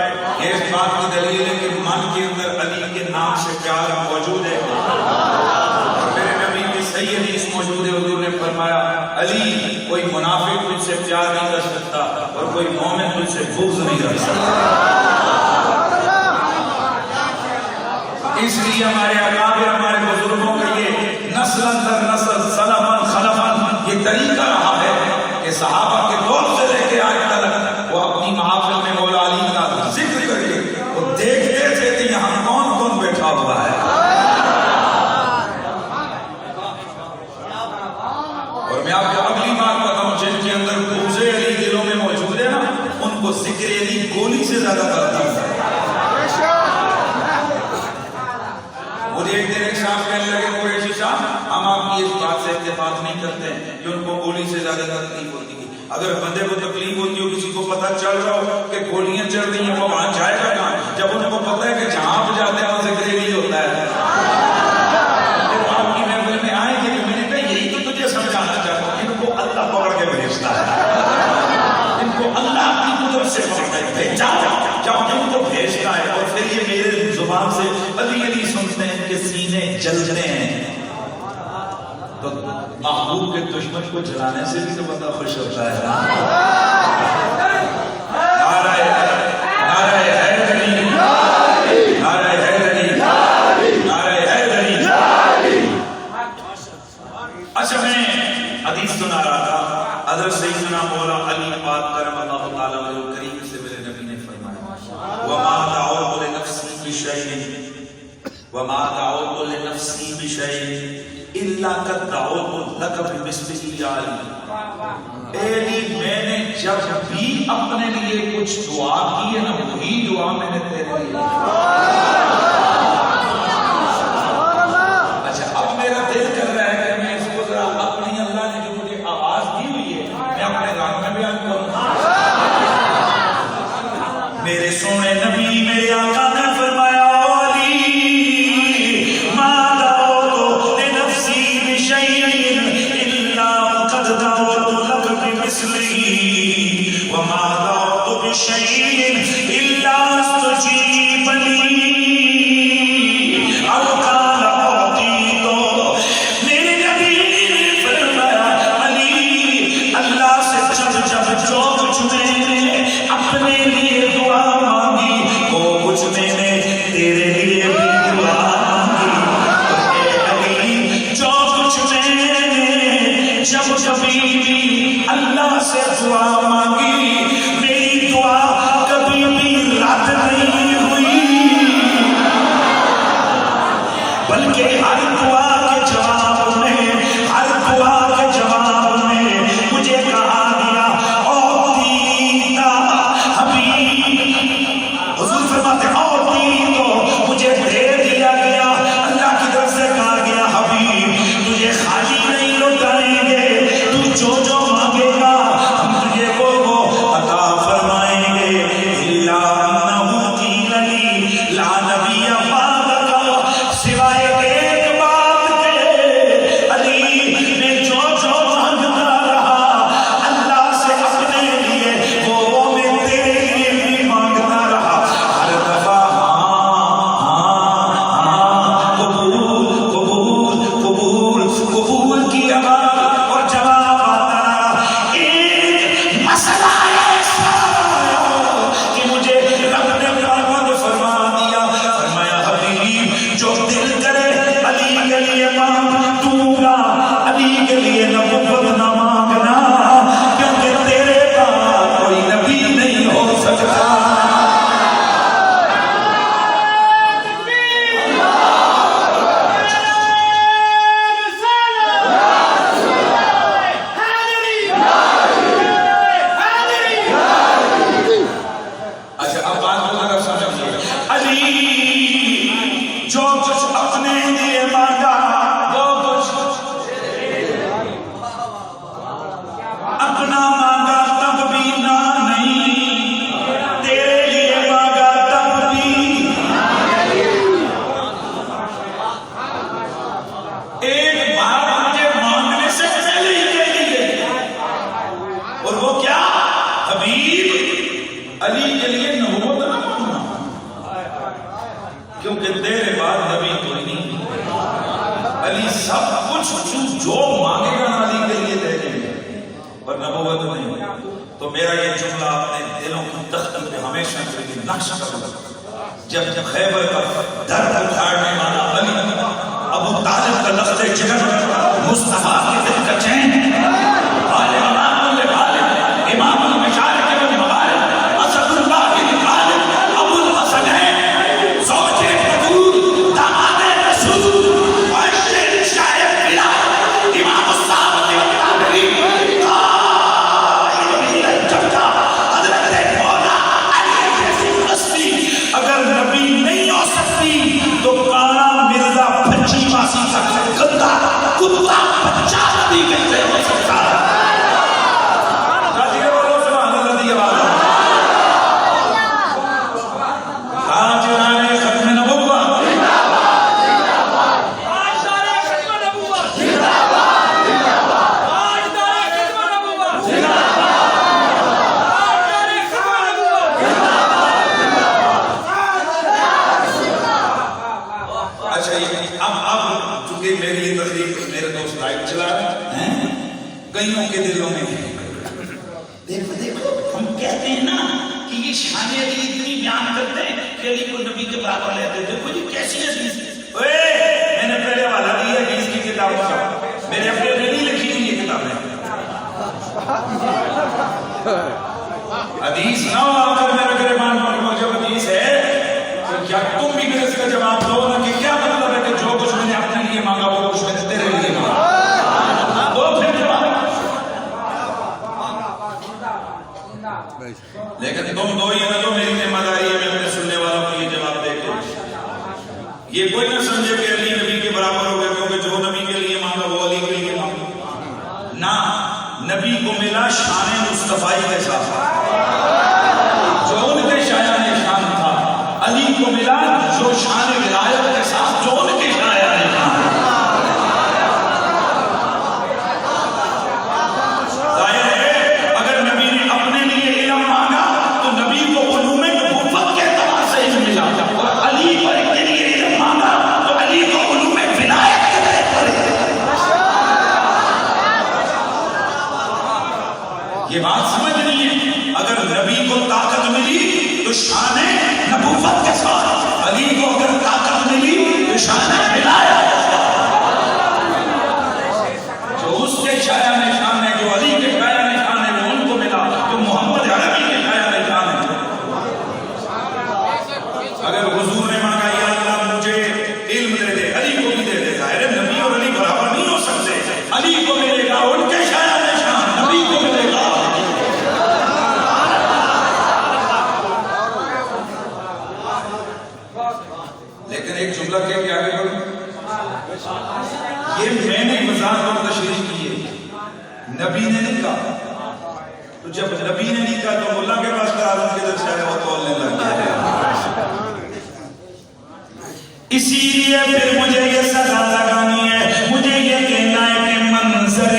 یہ اس بات کی دلیل ہے کہ من کے اندر علی کے نام سے پیار موجود ہے۔ اور میرے نبی کی صحیح حدیث موجود ہے، حضور نے فرمایا علی کوئی منافق تجھ سے پیار نہیں کر سکتا اور کوئی مومن تجھ سے بغض نہیں رکھ سکتا۔ اس لیے ہمارے اکابر، ہمارے بزرگوں کا یہ نسل در نسل، سلفاً خلفاً یہ طریقہ رہا ہے کہ صحابہ کے دور سے لے کے آج تک وہ اپنی محافل میں مولا علی کا ذکر کر کے وہ دیکھتے تھے کہ یہاں کون کون بیٹھا ہوا ہے۔ اور میں آپ کو اگلی بات بتاؤں، جن کے اندر بغض علی دلوں میں موجود ہے نا، ان کو ذکر علی گولی سے زیادہ کرتا ہے۔ مجھے ایک دن ایک صاحب کہنے لگے قریشی صاحب، ہم آپ کی اس بات سے اتفاق نہیں کرتے کہ ان کو گولی سے زیادہ تکلیف ہوتی ہے۔ اگر بندے کو تکلیف ہوتی ہو، کسی کو پتہ چل رہا ہو کہ گولیاں چل رہی ہیں، وہ وہاں جائے گا کہاں؟ جب ان کو پتہ ہے کہ جہاں آپ جاتے ہیں وہاں ذکر علی ہوتا ہے، جب آپ کی محفل میں آئیں گے تو میں نے کہا یہی تو تجھے سمجھانا چاہتا ہوں، ان کو اللہ پکڑ کے بھیجتا ہے، ان کو اللہ کی قدرت سے پکڑ کے بھیجا، جب ان کو بھیجتا ہے اور پھر یہ میرے زبان سے علی علی سنتے ہیں کہ سینے جلتے ہیں، تو محبوب کے دشمن کو جلانے سے بھی تو بندہ خوش ہوتا ہے۔ نعرہ حیدری، نعرہ حیدری، نعرہ حیدری۔ اچھا میں حدیث سنا رہا تھا، حضرت سیدنا مولا علی پاک کرم اللہ تعالیٰ وجہ کریم سے میرے نبی نے فرمایا وَمَا دَعَوْتُ لِنَفْسِي بِشَيْءٍ وَمَا دَعَوْتُ لِنَفْسِي بِشَيْءٍ إِلَّا قَدْ دَعَوْتُ لَكَ بِمِثْلِهِ يَا عَلِي۔ اے علی، میں نے جب بھی اپنے لیے کچھ دعا کی ہے نا، وہی دعا میں نے تیرے لیے۔ اچھا، اب میرا دل کر رہا ہے کہ میں اس کو ذرا اپنی اللہ نے جو مجھے آواز دی ہوئی ہے میں اپنے رنگ میں بیان کروں۔ میرے سونے نبی میرے آقا نے فرمایا علی ما دعوت لنفسی بشیء الا قد دعوت لک بمثلہ وما دعوت بشیء الا استجیب لی او قال اعطیت۔ میرے نبی نے فرمایا علی، اللہ سے جب جب جو کچھ میں نے اپنے لیے دعا مانگی وہ کچھ میں نے تیرے لیے بھی دعا مانگی۔ اے علی، جو کچھ میں نے جب کبھی بھی اللہ سے دعا مانگی میری دعا کبھی بھی رد نہیں ہوئی، بلکہ ہر دعا کے جواب میں مجھے کہا گیا اوتیتا حبیب، حضور فرماتے اوتیتو، مجھے دے دیا گیا۔ اللہ کی طرف سے کہا گیا حبیب تجھے خالی نہیں لوٹائیں گے، تو جو جو مانگے گا ہم تجھے وہ عطا فرمائیں گے۔ الا انہ قیل لی لا نبی بعدک، سوائے ایک بات کے علی میں جو جو مانگتا رہا اللہ سے اپنے لیے وہ میں تیرے لیے بھی مانگتا رہا۔ ہر دفعہ قبول کی آواز اور جواب آتا رہا۔ ایک مسئلہ ایسا آیا کہ مجھے رب نے پابند فرما دیا، فرمایا حبیب جو دل کرے علی کے لیے مانگ دوں گا، علی کے لیے نبوت نہ مانگنا کیونکہ تیرے بعد کوئی نبی نہیں ہو سکتا۔ اچھا، اب بات کو ذرا سمجھیے۔ علی جو کچھ اپنے لیے مانگا وہ کچھ اپنا مانگا تب بھی نہ نہیں، تیرے لیے مانگا تب بھی۔ ایک بات مجھے مانگنے سے پہلے ہی کہہ دی گئی، اور وہ کیا؟ حبیب علی کے لیے نبوت نہ مانگنا کیونکہ تیرے بعد نبی کوئی نہیں۔ علی سب کچھ جو مانگے گا علی کے لیے دے دیں گے پر نبوت نہیں۔ تو میرا یہ جملہ اپنے دلوں کی تختی پہ ہمیشہ کے لیے نقش کر لو۔ جب خیبر کا درد اٹھانے والا علی، ابو طالب کا لفظ جگر، مصطفیٰ کے دل کا چین، غالب امام الغالب، امام المشارق والمغارب، اسد اللہ الغالب، ابو الحسنین، زوج بطول، داماد رسول، عاشق شاعر بلال، امام الصحابہ والتابعین، قائد الجبہ، حضرت مولا علی جیسی ہستی اگر نبی نہیں ہو سکتی تو کانا مرزا پچی ماسی کا گندا کتا بچہ نبی کیسے ہو سکتا ہے؟ کئیوں کے دلوں میں دیکھو ہم کہتے ہیں نا کہ یہ شان علی اتنی بیان کرتے ہیں کہ علی کو نبی کے برابر لیتے ہیں۔ دیکھو یہ کیسی حدیث ہے، میں نے پہلے والا دی حدیث کی کتاب، میرے اپنے نہیں لکھی ہوئی یہ کتابیں۔ حدیث نہ ہو کر میرے گریبان پر جب حدیث ہے تو کیا تم بھی میرے اس کا جواب دو نا کہ کیا مطلب ہے کہ جو کچھ میں نے اپنے لیے مانگا وہ کچھ میں نے تیرے لیے مانگا. دو پھر جواب. لیکن تم دو ہی نہ دو, میری ذمہ داری ہے میں اپنے سننے والوں کو یہ جواب دے کے یہ کوئی نہ سمجھے کہ علی نبی کے برابر ہو گئے کیونکہ جو نبی کے لیے مانگا وہ علی کے لیے مانگا. نہ, نبی کو ملا شان مصطفی کے ساتھ جو ان کے شایان شان تھا, علی کو ملا جو شان ولایت کے ساتھ جو ان کے شایان شان تھا. ظاہر ہے اگر نبی نے اپنے لیے علم مانگا تو نبی کو علوم نبوت کے اعتبار سے علم ملا, اور علی پر کے لیے علم مانگا تو علی کو علوم ولایت کے اعتبار سے. یہ بات سمجھنی ہے. اگر نبی کو طاقت ملی تو شان نبوت کے ساتھ, علی کو اگر طاقت ملی تو شان ولایت کے ساتھ. جو اس کے شایان شان ہے, جو علی کے شایان شان ہے وہ ان کو ملا تو محمد عربی کے شایان شان ہے. اگر حضور نے مانگا یا اللہ مجھے علم دے دے, علی کو بھی دے دے, ظاہر نبی اور علی برابر نہیں ہو سکتے. علی کو ملے گا ان کے شایان شان, نبی کو ملے گا. لیکن ایک جملہ کہہ کے آگے بڑھوں, یہ میں نے مزاق اور تشریح کی ہے, نبی نے نہیں کہا. تو جب نبی نے نہیں کہا تو ملا کے پاس قرار کے در سے آئے وہ تولنے لگ گیا. اسی لیے پھر مجھے یہ سزا لگانی ہے, مجھے یہ کہنا ہے کہ منظر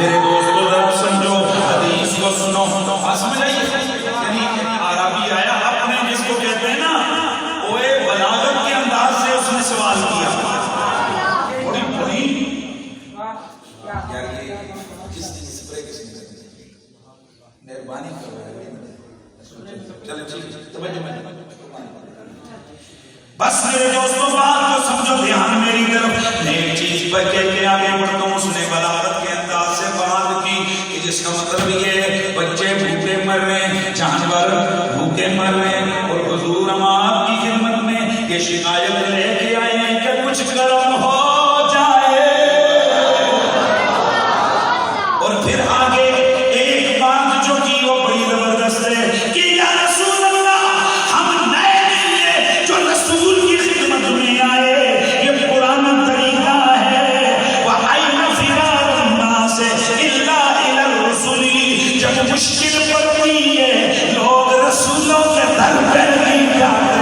میرے دوست پر کہہ کے آگے بڑھتا ہوں. اس نے بلاغت کے انداز سے بات کی کہ جس کا مطلب یہ ہے بچے بھوکے مر رہے ہیں, جانور بھوکے مر رہے ہیں, اور حضور ہم آپ کی خدمت میں یہ شکایت لے کے آئے ہیں کہ کچھ کرم ہو جائے. اور پھر آگے ایک بات جو کی وہ بڑی زبردست ہے کہ یا رسول اللہ ہم نئے نہیں ہیں جو رسول کی خدمت میں آئے, یہ پرانا طریقہ ہے. وَأَيْنَ فِرَارُ النَّاسِ إِلَّا إِلَى الرُّسُلِ, جب مشکل پڑتی ہے لوگ رسولوں کے در پہ نہیں جاتے.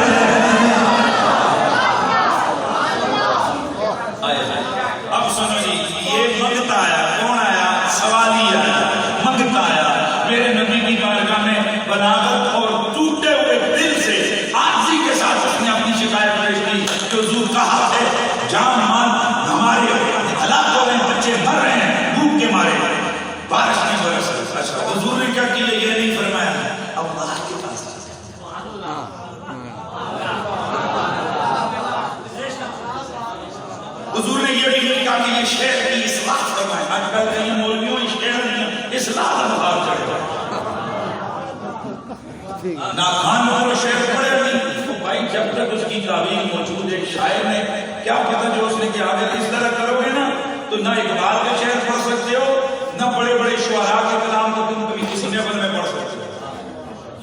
اب سنو جی, یہ منگتا آیا, کون آیا؟ سوالی آیا, منگتا آیا میرے نبی کی بارگاہ میں بلاغت اور ٹوٹے ہوئے دل سے عاجزی کے ساتھ اس نے اپنی شکایت پیش کی کہ حضور کا حق ہے, جان مال ہمارے ہلاک ہو رہے ہیں, بچے مر رہے ہیں بھوک کے مارے, بارش نہیں برس رہی. اچھا حضور نے کیا کیا؟ یہ نہیں فرمایا اللہ کے پاس. حضور نے یہ بھی نہیں کہا کہ یہ شہر کی اصلاح فرمائے. آج کل کہیں مولویوں شہر نہیں اصلاح کا بخار چڑھ گیا, ناخان اور شہر پڑے نہیں. تو بھائی جب تک اس کی تعبیر موجود ہے, شاعر نے کیا پتا جو اس نے کہا اگر اس طرح کرو گے نا تو نہ اقبال کے شعر پڑھ سکتے ہو نہ بڑے بڑے شعراء کے کلام کو تم کبھی کسی نفل میں پڑھ سکتے ہو.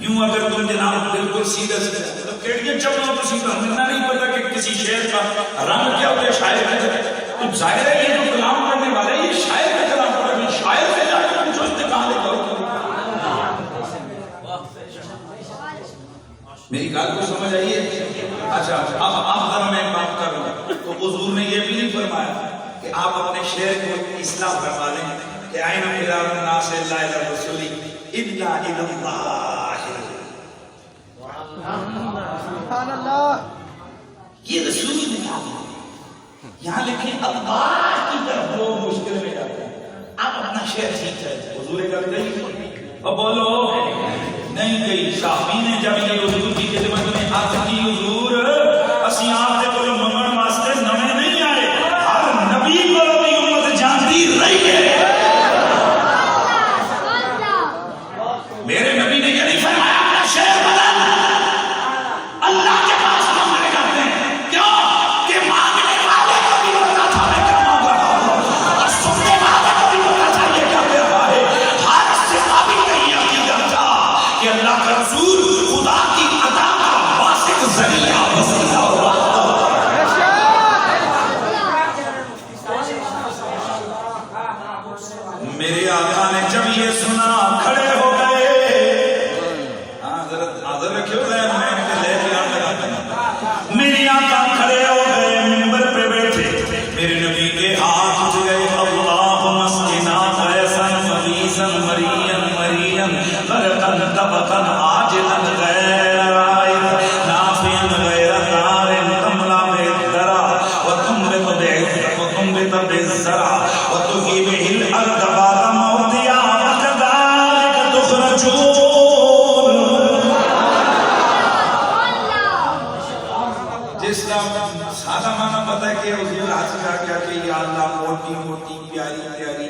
یوں اگر تم جناب بالکل سیدھے سے تو کیڑیے چلو تو سیدھا ملنا نہیں پتا کہ کسی شعر کا رنگ کیا ہوتا ہے شاعر کا. تو ظاہر ہے یہ جو کلام پڑھنے والے یہ شاعر کا کلام پڑھ رہے ہیں, شاعر سے جا کے جو کہاں لے کرو. میری بات کو سمجھ آئیے؟ اچھا اب ذرا میں ایک بات کر رہا ہوں. تو حضور نے یہ بھی نہیں فرمایا کہ آپ اپنے شعر کو اصلاح فرما لیں کہ آئین فرار الناس الا الی الرسول الا الی اللہ. سبحان اللہ. یہ رسول نے کہا یہاں لکھیں اللہ کی طرف لوگ مشکل میں جاتے ہیں. آپ اپنا شعر سیکھ رہے. حضور کا گئی اور بولو نہیں گئی. صحابی نے جب یہ حضور کی خدمت میں عرض کی حضور اسی آپ سے کوئی منگن واسطے نمے نہیں آئے, ہر نبی کو بھی امت جانتی رہی ہے. میرے نبی نے یہ نہیں فرمایا اپنا شعر بدل, اللہ کے پاس مانگنے جاتے ہیں. کیوں کہ مانگنے والے کو بھی پتا تھا میں کیا مانگ رہا ہوں اور سننے والے کو بھی پتا تھا یہ کیا کہہ رہا ہے. ہر صحابی کا یہ عقیدہ تھا کہ اللہ کا رسول خدا کی عطا کا واسط ذریعہ وسیلہ اور میرے آقا نے جب یہ سنا کھڑے ہو گئے. حاضر رکھے ہوئے میں لے کے آتا. میرے آقا کھڑے ہو گئے, منبر پہ بیٹھے, میرے نبی کے ہاتھ اٹھ گئے. اللہم اسقنا غیثا مغیثا مریا مریا غرقا طبقا عاجلا غیر عائد نافعا غیر ضار تملا بالذرع وتنبت بالزرع وتحيي به الارض بعد موتها وكذلك تخرجون. جس کا سادہ معنی پتہ ہے کہ حضور حضرت کا کیا کہ یا اللہ موٹی موٹی پیاری پیاری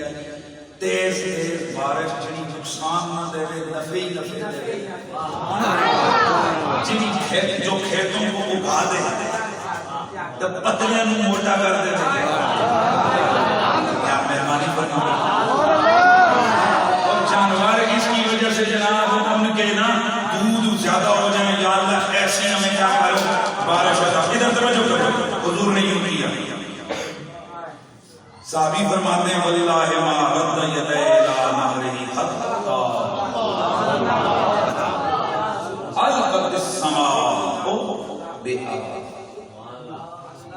تیز تیز بارش جنی نقصان نہ دے, نفع ہی نفع دے, جنی جو کھیتوں کو اگا دے تو پتلیاں موٹا کر دے. کیا مہربانی فرمائے. اور جانور اس کی وجہ سے جناب ان کے نا دودھ زیادہ ہو جائیں, یا اللہ ایسے ہمیں کیا کرو بارش ہوتا. ادھر توجہ کرو, حضور نے یوں کیا. صحابی فرماتے ہیں واللہ ما رد یدی الی نہرہ حتی القت السماء بہا.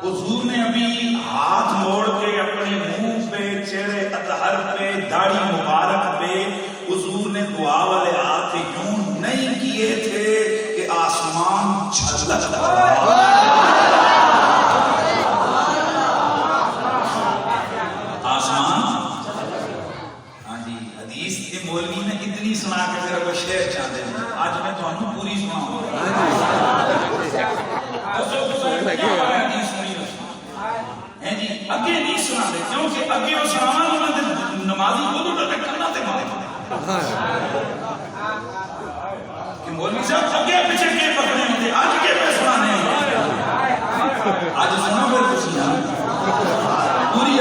حضور نے ابھی ہاتھ موڑ کے اپنے منہ پہ, چہرے اطہر پہ, داڑھی مبارک پہ حضور نے دعا والے ہاتھ یوں نہیں کیے تھے کہ آسمان چھلک رہا. مولوی نے اتنی سنا کے پھر وہ شعر چاہتے ہیں. آج میں تمہیں پوری سناؤں گا. اگے نہیں سنا اگے وہ سلام نمازی کو تو کرنا تے کہ مولوی صاحب اگے پیچھے کے پکڑے ہوتے آج کے پیسوانے آج سنا پھر خوشیاں پوری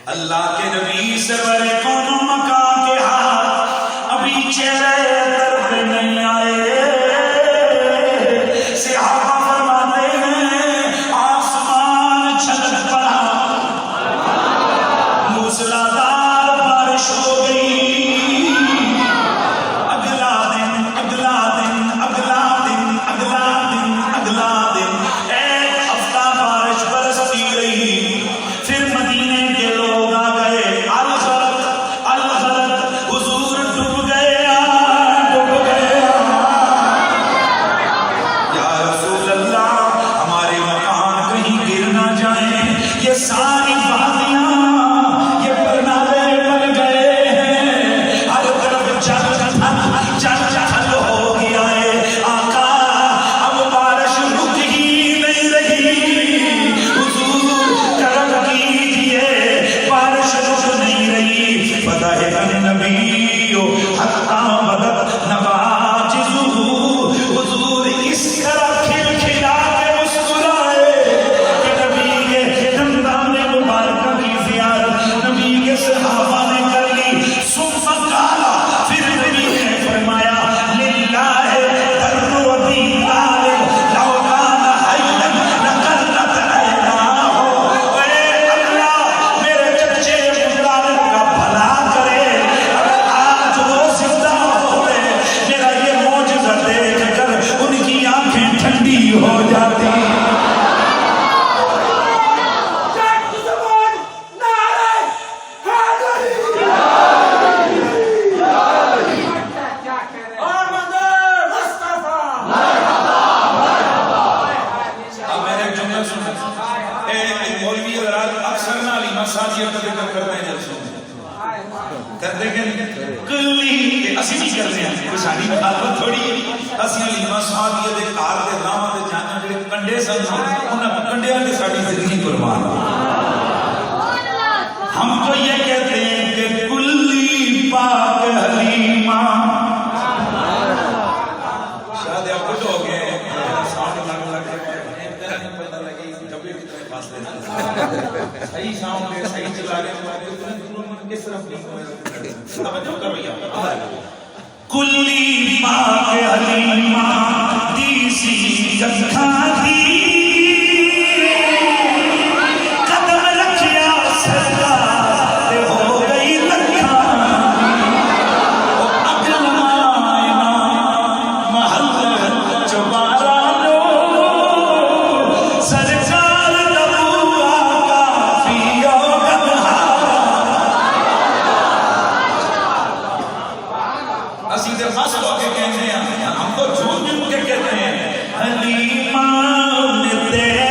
اللہ کے نبی سرور کون و مکان کے ہاتھ ابھی چہرے طرف نہیں آئے صحابہ فرماتے ہیں آسمان چھلک پڑا موسلادھار بارش ہو گئی اگلا دن اگلا دن اگلا دن اگلا دن اگلا دن ایک ہفتہ بارش برستی رہی پھر مدینے کے لوگ آ گئے الغرق الغرق حضور ڈوب گیا یا رسول اللہ ہمارے مکان کہیں گر نہ جائیں یہ ساری وادیاں یہ پرنالے بن گئے ہیں ہر طرف چل ہو گیا ہے آقا اب بارش رک ہی نہیں رہی حضور کرم کیجئے بارش رک نہیں رہی فدائے النبی حتی بدت نواجزہ حضور اس طرح کھل کھلا کے مسکرائے کہ نبی کے دندان مبارکہ کی زیارت نبی کے صحابہ نے کر لی ثم قال پھر نبی نے فرمایا للہ در ابی طالب لو کان حیا لقرت عیناہ اے اللہ میرے چچے ابو طالب کا بھلا کرے اگر آج وہ زندہ ہوتے میرا یہ معجزہ دیکھ کر ان کی آنکھیں ٹھنڈی ہو جاتی اب میں نے ایک جملہ سنا ایک مولوی حضرات اکثر نہ علیمہ ساتھیت کا ذکر کرتے ہیں جلسوں میں کرتے کہ کلی اسی نہیں کرتے ہیں کوئی ساری مخالفت تھوڑی ہے اسی علیمہ ساتھیت ایک کار دے نامہ دے جانا جڑے کنڈے سن انہاں کنڈیاں نے ساڑی زندگی قربان ہم تو یہ کہتے ہیں کہ کلی پاک حلیمہ شاید آپ کچھ ہو گئے ساؤنڈ لگ پتہ لگے کبھی کتنے فاصلے صحیح ساؤنڈ ہے صحیح چلا رہے کس طرف توجہ کرو یا کلی پاک حلیمہ دیسی جگہ دی قدم رکھیا سرکار ہو گئی لکھا اگل مائنا محل چبارا لو سرکار دبو آقا فی اسی دے مس ہو کے کہتے ہیں ہم تو جھوٹ جھوٹ کے کہتے ہیں حلیمہ نے تیرے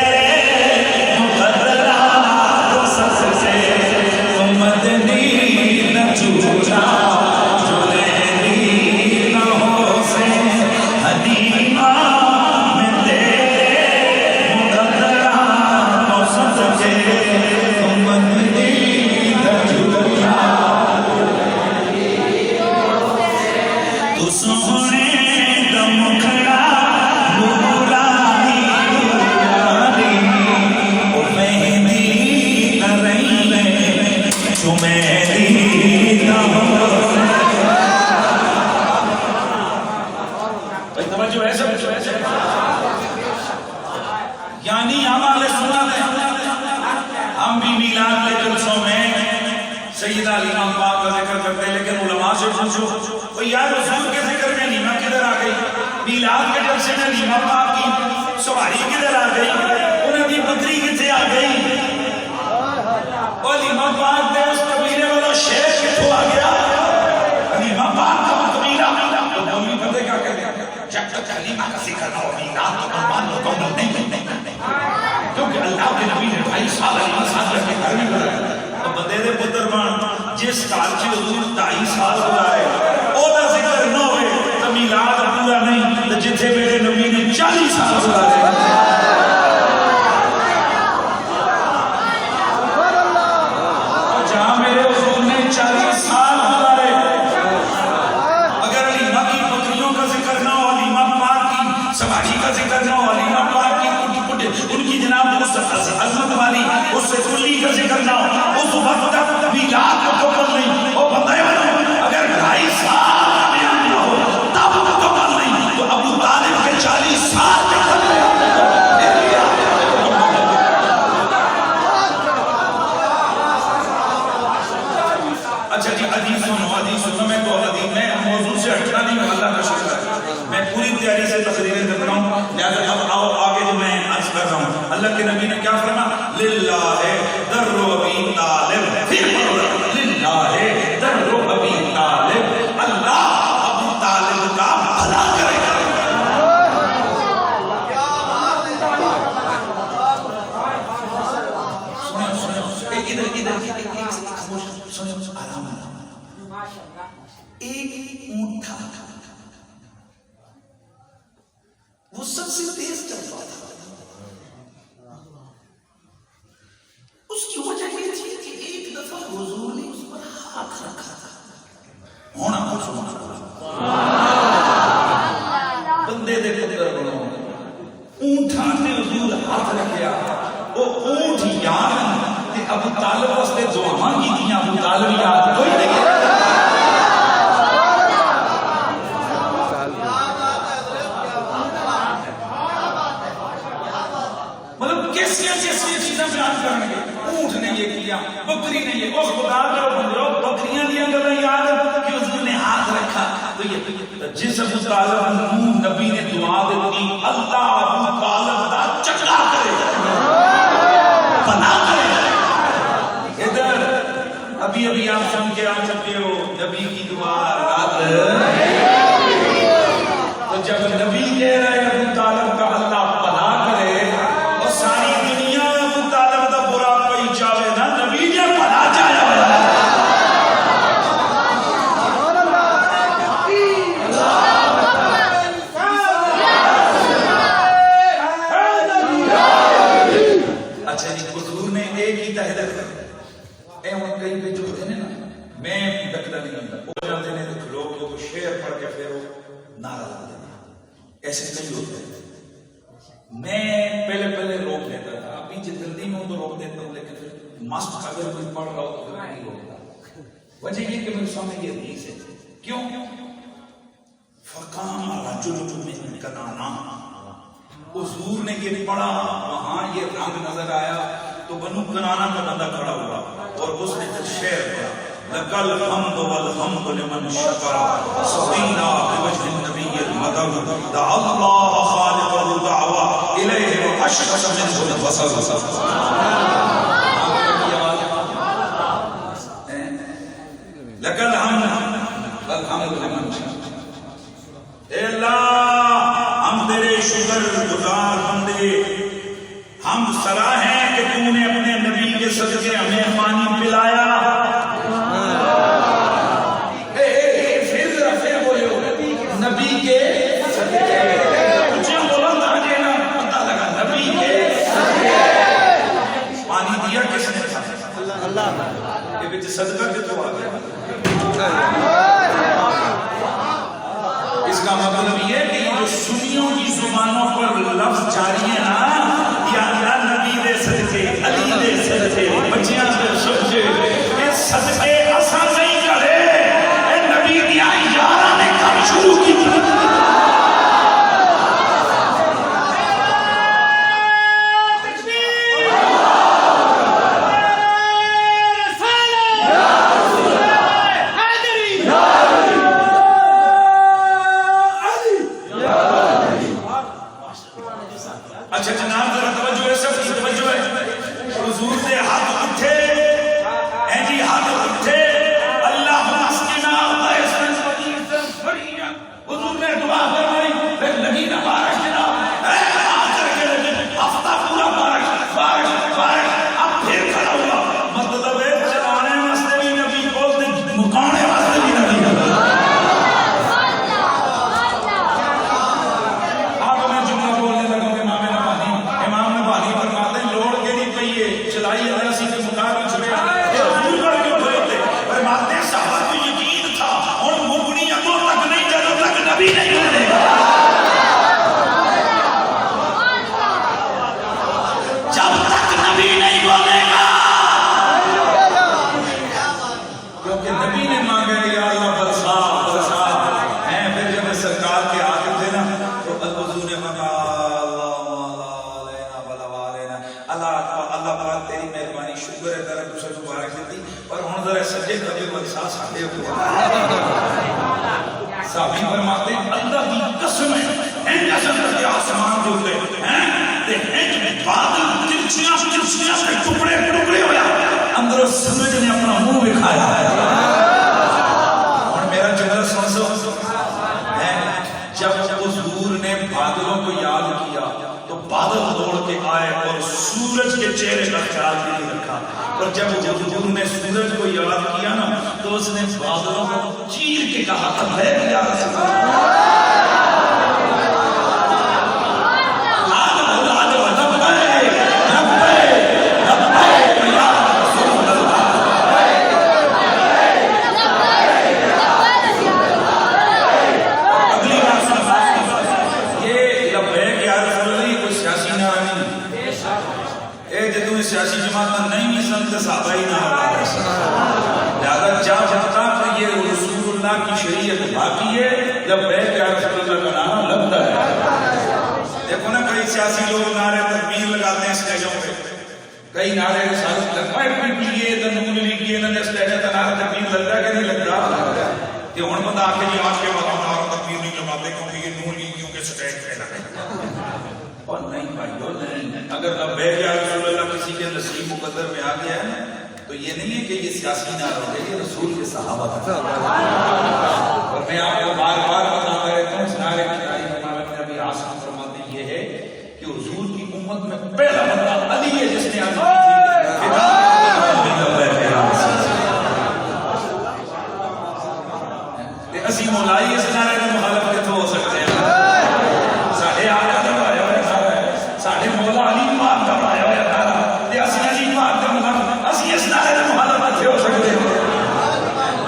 مقدرات سس سے مدنی نہ چھوٹا جلیلی نہ ہو سے حلیمہ نے تیرے مقدرات سس سے مدنی نہ چھوٹا تو سونے دم کھڑا بولانی او مہندی نہ رہی میں چمیلی نہ توجہ ہے سب یعنی ہمارے سنت ہم بھی میلاد کے جلسوں میں سیدہ علیمہ پاک کا ذکر کرتے ہیں لیکن علماء سے پوچھو یار حضور کے ذکر میں علیمہ کدھر آ گئی میلاد کے جلسے میں علیمہ پاک کی سواری کدھر آ گئی انہیں کی بکری کتنے آ گئی اور علیمہ پاک دے اس قبیلے والا شیخ کتوں آ گیا علیمہ پاک کا قبیلہ تو مولوی پتہ کیا کہتے ہیں جب تک علیمہ کا ذکر نہ ہو میلاد تو قربان مکمل نہیں کیونکہ اللہ کے نبی نے 2.5 سال علیمہ صاحب کے گھر میں گزارے تو بندے دے پتر بن جس کال چ حضور 2.5 سال گزارے او دا ذکر نہ ہوئے تو میلاد پورا نہیں تو جتھے میرے نبی نے 40 سال گزارے ادھر خاموش سنو آرام ایک اونٹ تھا وہ سب سے تیز چلتا تھا اس کی وجہ یہ تھی کہ ایک دفعہ حضور نے اس پر ہاتھ رکھا تھا ہونا بندے دے قدر بنو اونٹاں تے حضور ہاتھ رکھیا او اونٹ یاد تے ابو طالب واسطے دعاواں کیتیاں ابو طالب یاد کوئی نہیں مطلب کیسی چیزیں بیان کریں گے اونٹ نے یہ کیا بکری نے یہ اس خدا کا بندو بکریاں دیا گلا یاد کہ حضور نے ہاتھ رکھا تو یہ جس ابو طالب نبی نے دعا دیتی اللہ ابو طالب دا چکا کرے پناہ کرے ادھر ابھی آپ سن کے آ چکے ہو نبی کی دعا رات تو جب نبی کہہ رہے ابو طالب کا اللہ پناہ کرے اور ساری دنیا ابو طالب دا برا کوئی چاہے نا نبی نے پناہ چاہیا اچھا جی حضور نے ایک ہی تحدت اے ہم کہیں پہ جو ہوتے ہیں نا میں ڈکتا نہیں ہوتا وہ جانتے ہیں تو لوگ جو شعر پڑھ کے پھر وہ نعرہ لا دیتے ایسے نہیں ہوتے میں پہلے روک لیتا تھا ابھی جلدی میں تو روک دیتا ہوں لیکن پھر مست اگر کوئی پڑھ رہا ہو تو پھر نہیں روکتا وجہ یہ کہ میرے سامنے یہ حدیث ہے کیوں فقام رجل من کنانا حضور نے یہ پڑھا وہاں یہ رنگ نظر آیا تو بنو کنانا کا بندہ کھڑا ہوا اور اس نے پھر شعر پڑھا لقل الحمد والحمد لمن شکر سقینا بوجه النبی المدد دعا اللہ خالق الدعوى الیہ واشخص منه البصر لقل الحمد والحمد لمن شکر اے اللہ ہم تیرے شکر گزار بندے ہم سراہیں کہ تو نے اپنے نبی کے صدقے ہمیں پانی پلایا نبی کے صدقے مجھے بلند آ دینا پتہ لگا نبی کے صدقے پانی دیا کس نے اللہ یہ بچے صدقہ کے تو آ گیا اس کا مطلب یہ کہ جو سنیوں کی زبانوں پر لفظ جاری ہے نا یا اللہ نبی دے صدقے علی دے صدقے بچیاں دے صدقے یہ صدقے اساں نہیں کرے اے نبی دیا یاراں نے کام شروع کی اچھا جناب ذرا توجہ ہے سب کی توجہ ہے حضور سے ہاتھ اٹھے اے جی ہاتھ اٹھے اللہ مسکنا ویسن فریجا حضور نے دعا فرمائی پھر لگی نہ بارش جناب اے آخر کے ہفتہ پورا بارش اب پھر کھڑا ہوا مطلب ہے چلانے واسطے بھی نبی بولتے مکانے واسطے بھی نبی چلائی اللہ سی کے مطابق چھوڑے حضور کر کے کھڑے تھے فرماتے صحابہ کو یقین تھا اور مبنی ابو تک نہیں جب تک نبی نہیں بولے گا جب تک نبی نہیں بولے گا کیونکہ نبی نے مانگا یا اللہ برسا ہیں پھر جب سرکار کے آگے تھے نا تو حضور نے مانگا اللہ پاک تیری مہربانی شکر ہے تیرا دوسرے مبارک دیتی اور ہن ذرا سجدے کرتے ہوئے ساتھ ساڈے ہوئے صحابی فرماتے اللہ کی قسم ہے این قسم کرتے آسمان کے اوپر ہیں تے ایک بادل ترچیاں کے ٹکڑے ہویا اندر سمجھ نے اپنا منہ دکھایا اور میرا جنرل سن سو جب حضور نے بادلوں کو یاد کیا تو بادل دوڑ کے آئے اور سورج کے چہرے کا خیال نہیں رکھا اور جب حضور نے سورج کو یاد کیا نا تو اس نے بادلوں کو چیر کے کہا لبیک یا رسول اللہ سیاسی جماعت نہیں بھی سنتے صحابہ ہی نہ لہذا جب تک یہ رسول اللہ کی شریعت باقی ہے جب بیعت یا رسول اللہ کا نعرہ لگتا ہے. دیکھو نا کئی سیاسی لوگ نعرے تکبیر لگاتے ہیں اسٹیجوں پہ کئی نعرے لگتا ہے لیے تنظیم لیے نہ اسٹیج کا نعرہ تکبیر لگتا ہے کہ نہیں لگتا کہ ہوں بندہ آ کے جی آج کے بعد نعرہ تکبیر نہیں لگاتے کیونکہ یہ نور لیگیوں کے اسٹیج پہ لگے اور نہیں بھائیو نہیں. اگر لبیک یا رسول اللہ کسی کے نصیب مقدر میں آ گیا ہے تو یہ نہیں ہے کہ یہ سیاسی نعرہ ہے یہ رسول کے صحابہ کا. اور میں آپ کو بار بار بتاتا رہتا ہوں اس نعرے کی تعریف ہمارے نبی آسان فرماتے یہ ہے کہ حضور کی امت میں پہلا بندہ علی ہے جس نے عظیم مولائی اس نعرے میں مخالف کتنے ہو سکتے ہیں. ساڑھے آقا جب آیا ساڑھے مولا علی پاک کا پایا ہوا نعرہ تے اسی علی پاک کا مخالف اسی اس نعرے میں مخالفت ہو سکتے ہیں.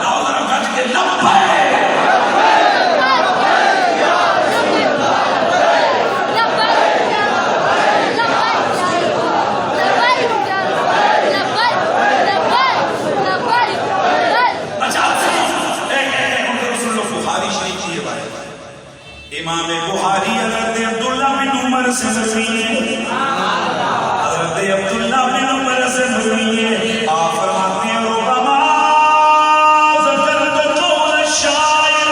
آؤ ذرا کٹ کے لبیک امام بخاری حضرت عبداللہ بن عمر سے مروی ہے حضرت عبداللہ بن عمر سے مروی ہے. آپ فرماتے ہیں ربما ذکرت قول الشاعر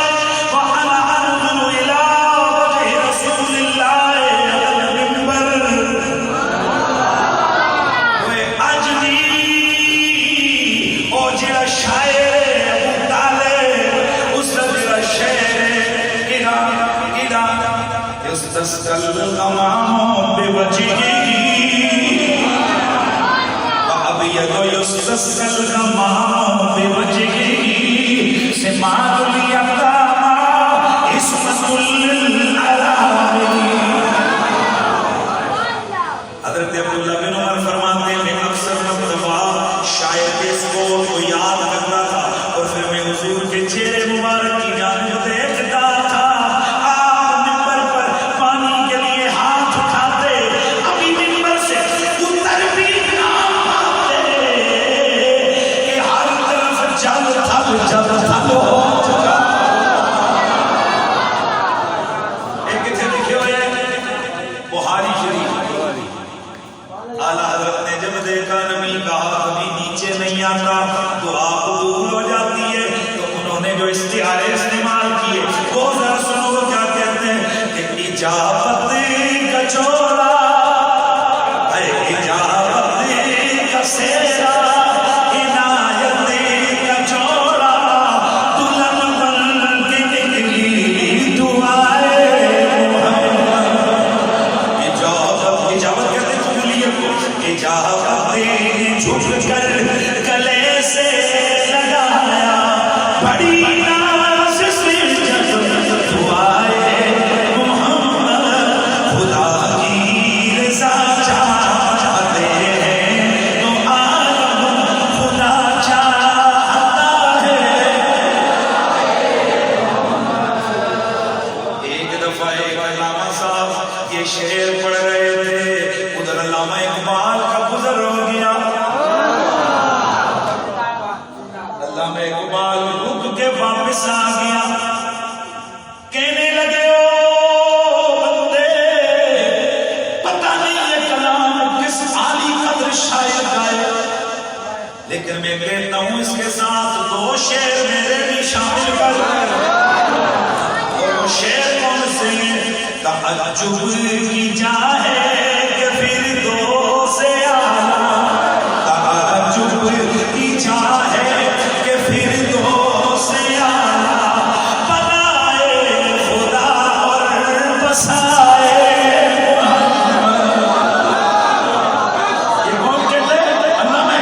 وانا انظر الى وجه رسول الله على المنبر واجنی او جڑا شاعر ابو طالب اس دا شعر يستسقى الغمام بوجهه وأبيض يستسقى الغمام بوجهه سمات اليتامى اسمة للأرامل. حضرت عبداللہ بن عمر فرماتے ہیں میں اکثر مرتبہ شاعر کے اس قول کو یاد کرتا تھا اور پھر میں حضور کے چہرے مبارک کی جانب دیکھتا تھا. لیکن میں کہتا ہوں اس کے ساتھ دو شعر میرے بھی شامل کر اور شعر کون سے تعجب کی جا ہے کہ پھر دو سے آنا تعجب کی جا ہے کہ پھر دو سے آنا بنائے خدا اور بسائے یہ کون کہتے ہیں اللہ میں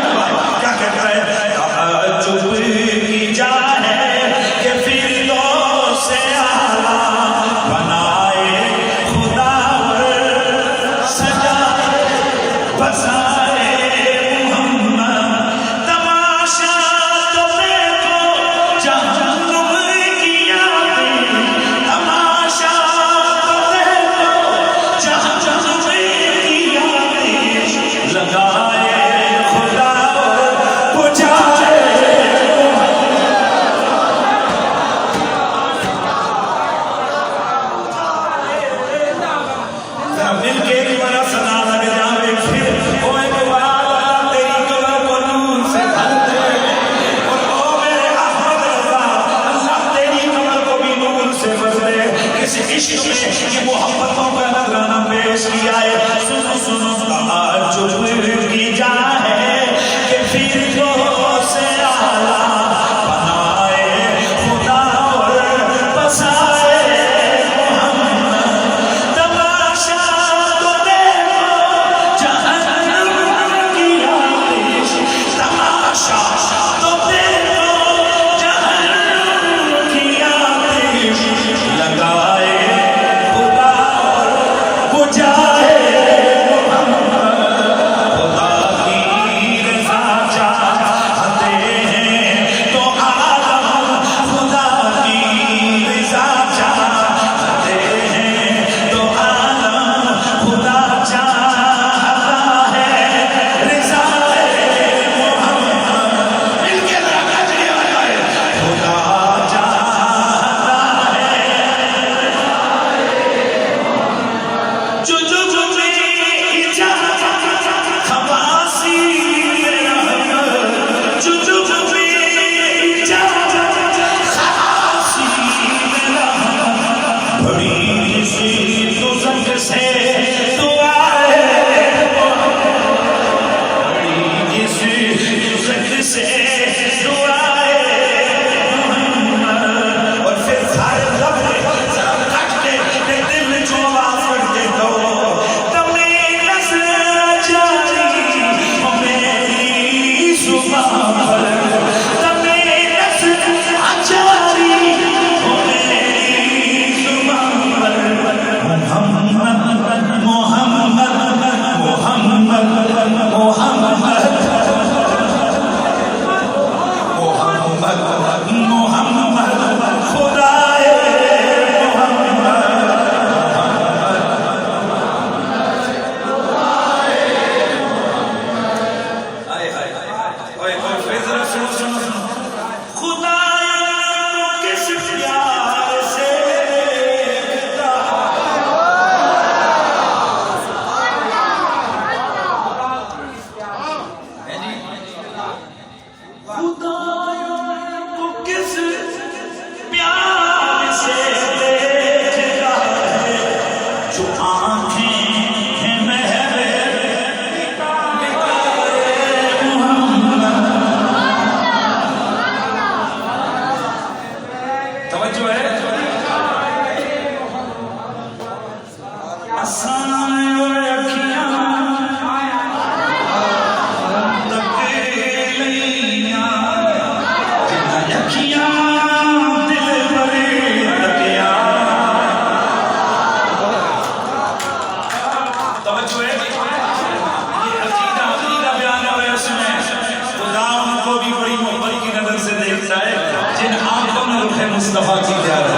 مصطفیٰ کی زیارت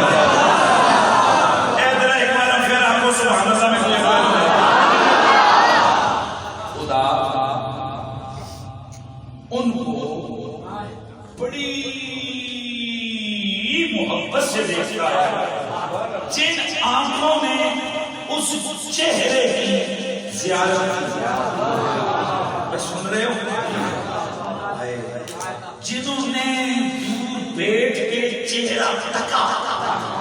ادھر ایک بار پھر آپ کو سبحان اللہ میں کوئی خدا ان کو بڑی محبت سے دیکھتا ہے جن آنکھوں نے اس چہرے کی زیارت کی سن رہے ہو جنہوں نے دور بیٹھ کے چہرہ تکا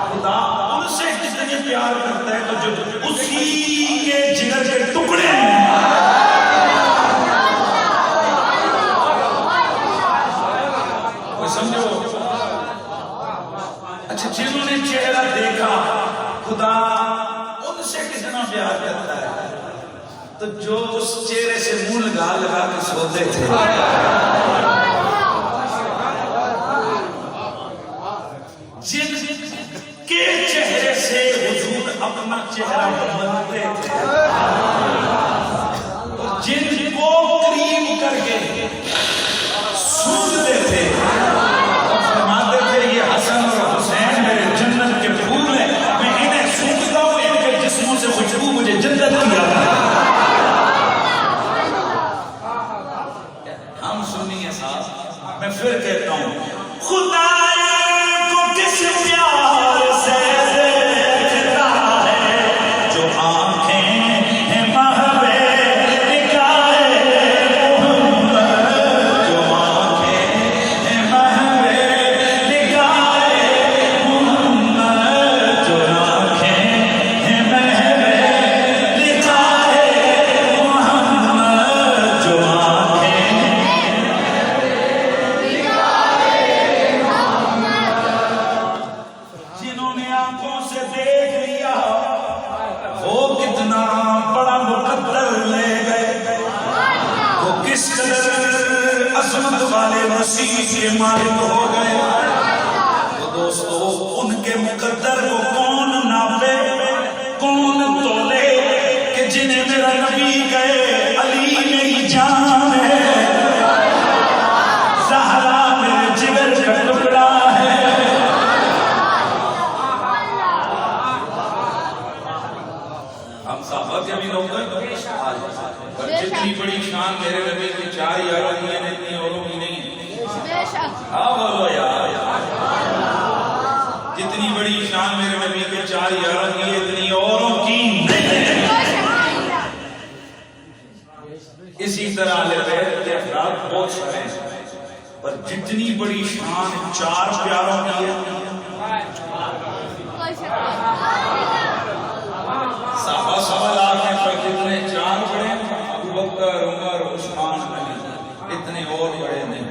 خدا ان سے کتنے پیار کرتا ہے تو جو اسی کے جگر کے ٹکڑے ہیں کوئی سمجھو اچھا جنہوں نے چہرہ دیکھا خدا ان سے کتنا پیار کرتا ہے تو جو اس چہرے سے منہ لگا لگا کے سوتے تھے جن کے چہرے سے حضور اپنا چہرہ بدلتے تھے جن کو قریب کر کے سنتے تھے فرماتے تھے یہ حسن اور حسین میرے جنت کے پھول ہیں میں انہیں سنتا ہوں ان کے جسموں سے خوشبو مجھے جنت کی آتا ہے ہم سنیے صاحب میں پھر کہتا ہوں خدا کو کس پیار سے دیکھتا ہے جو آنکھیں ہیں محبے نکائے محمد جو آنکھیں ہیں محبے نکائے محمد جو آنکھیں ہیں محبے نکائے محمد جو آنکھیں جنہوں نے آنکھوں سے دیکھ لیا وہ کتنا بڑا مقدر لے گئے وہ کس قدر عظمت والے مسیح کے مالک ہو گئے تو دوستو ان کے مقدر کو کون ناپے کون تولے کہ جنہیں میرا نبی گئے علی میری جان ہے زہرا میرے جگر کا ٹکڑا ہے ہم صحابہ کے بھی لوگ اور جتنی بڑی شان میرے نبی کی 4 یاروں کی ہے اتنی اوروں کی نہیں ہے ہاں بولو یار جتنی بڑی شان میرے نبی کے 4 یاروں کی ہے اتنی اوروں کی نہیں ہے اسی طرح اہل بیت کے افراد بہت سارے ہیں پر جتنی بڑی شان 4 پیاروں کی ہے صحابہ 1.25 لاکھ ہیں پر جتنے 4 بڑے ابو بکر عمر عثمان علی اتنے اور بڑے نہیں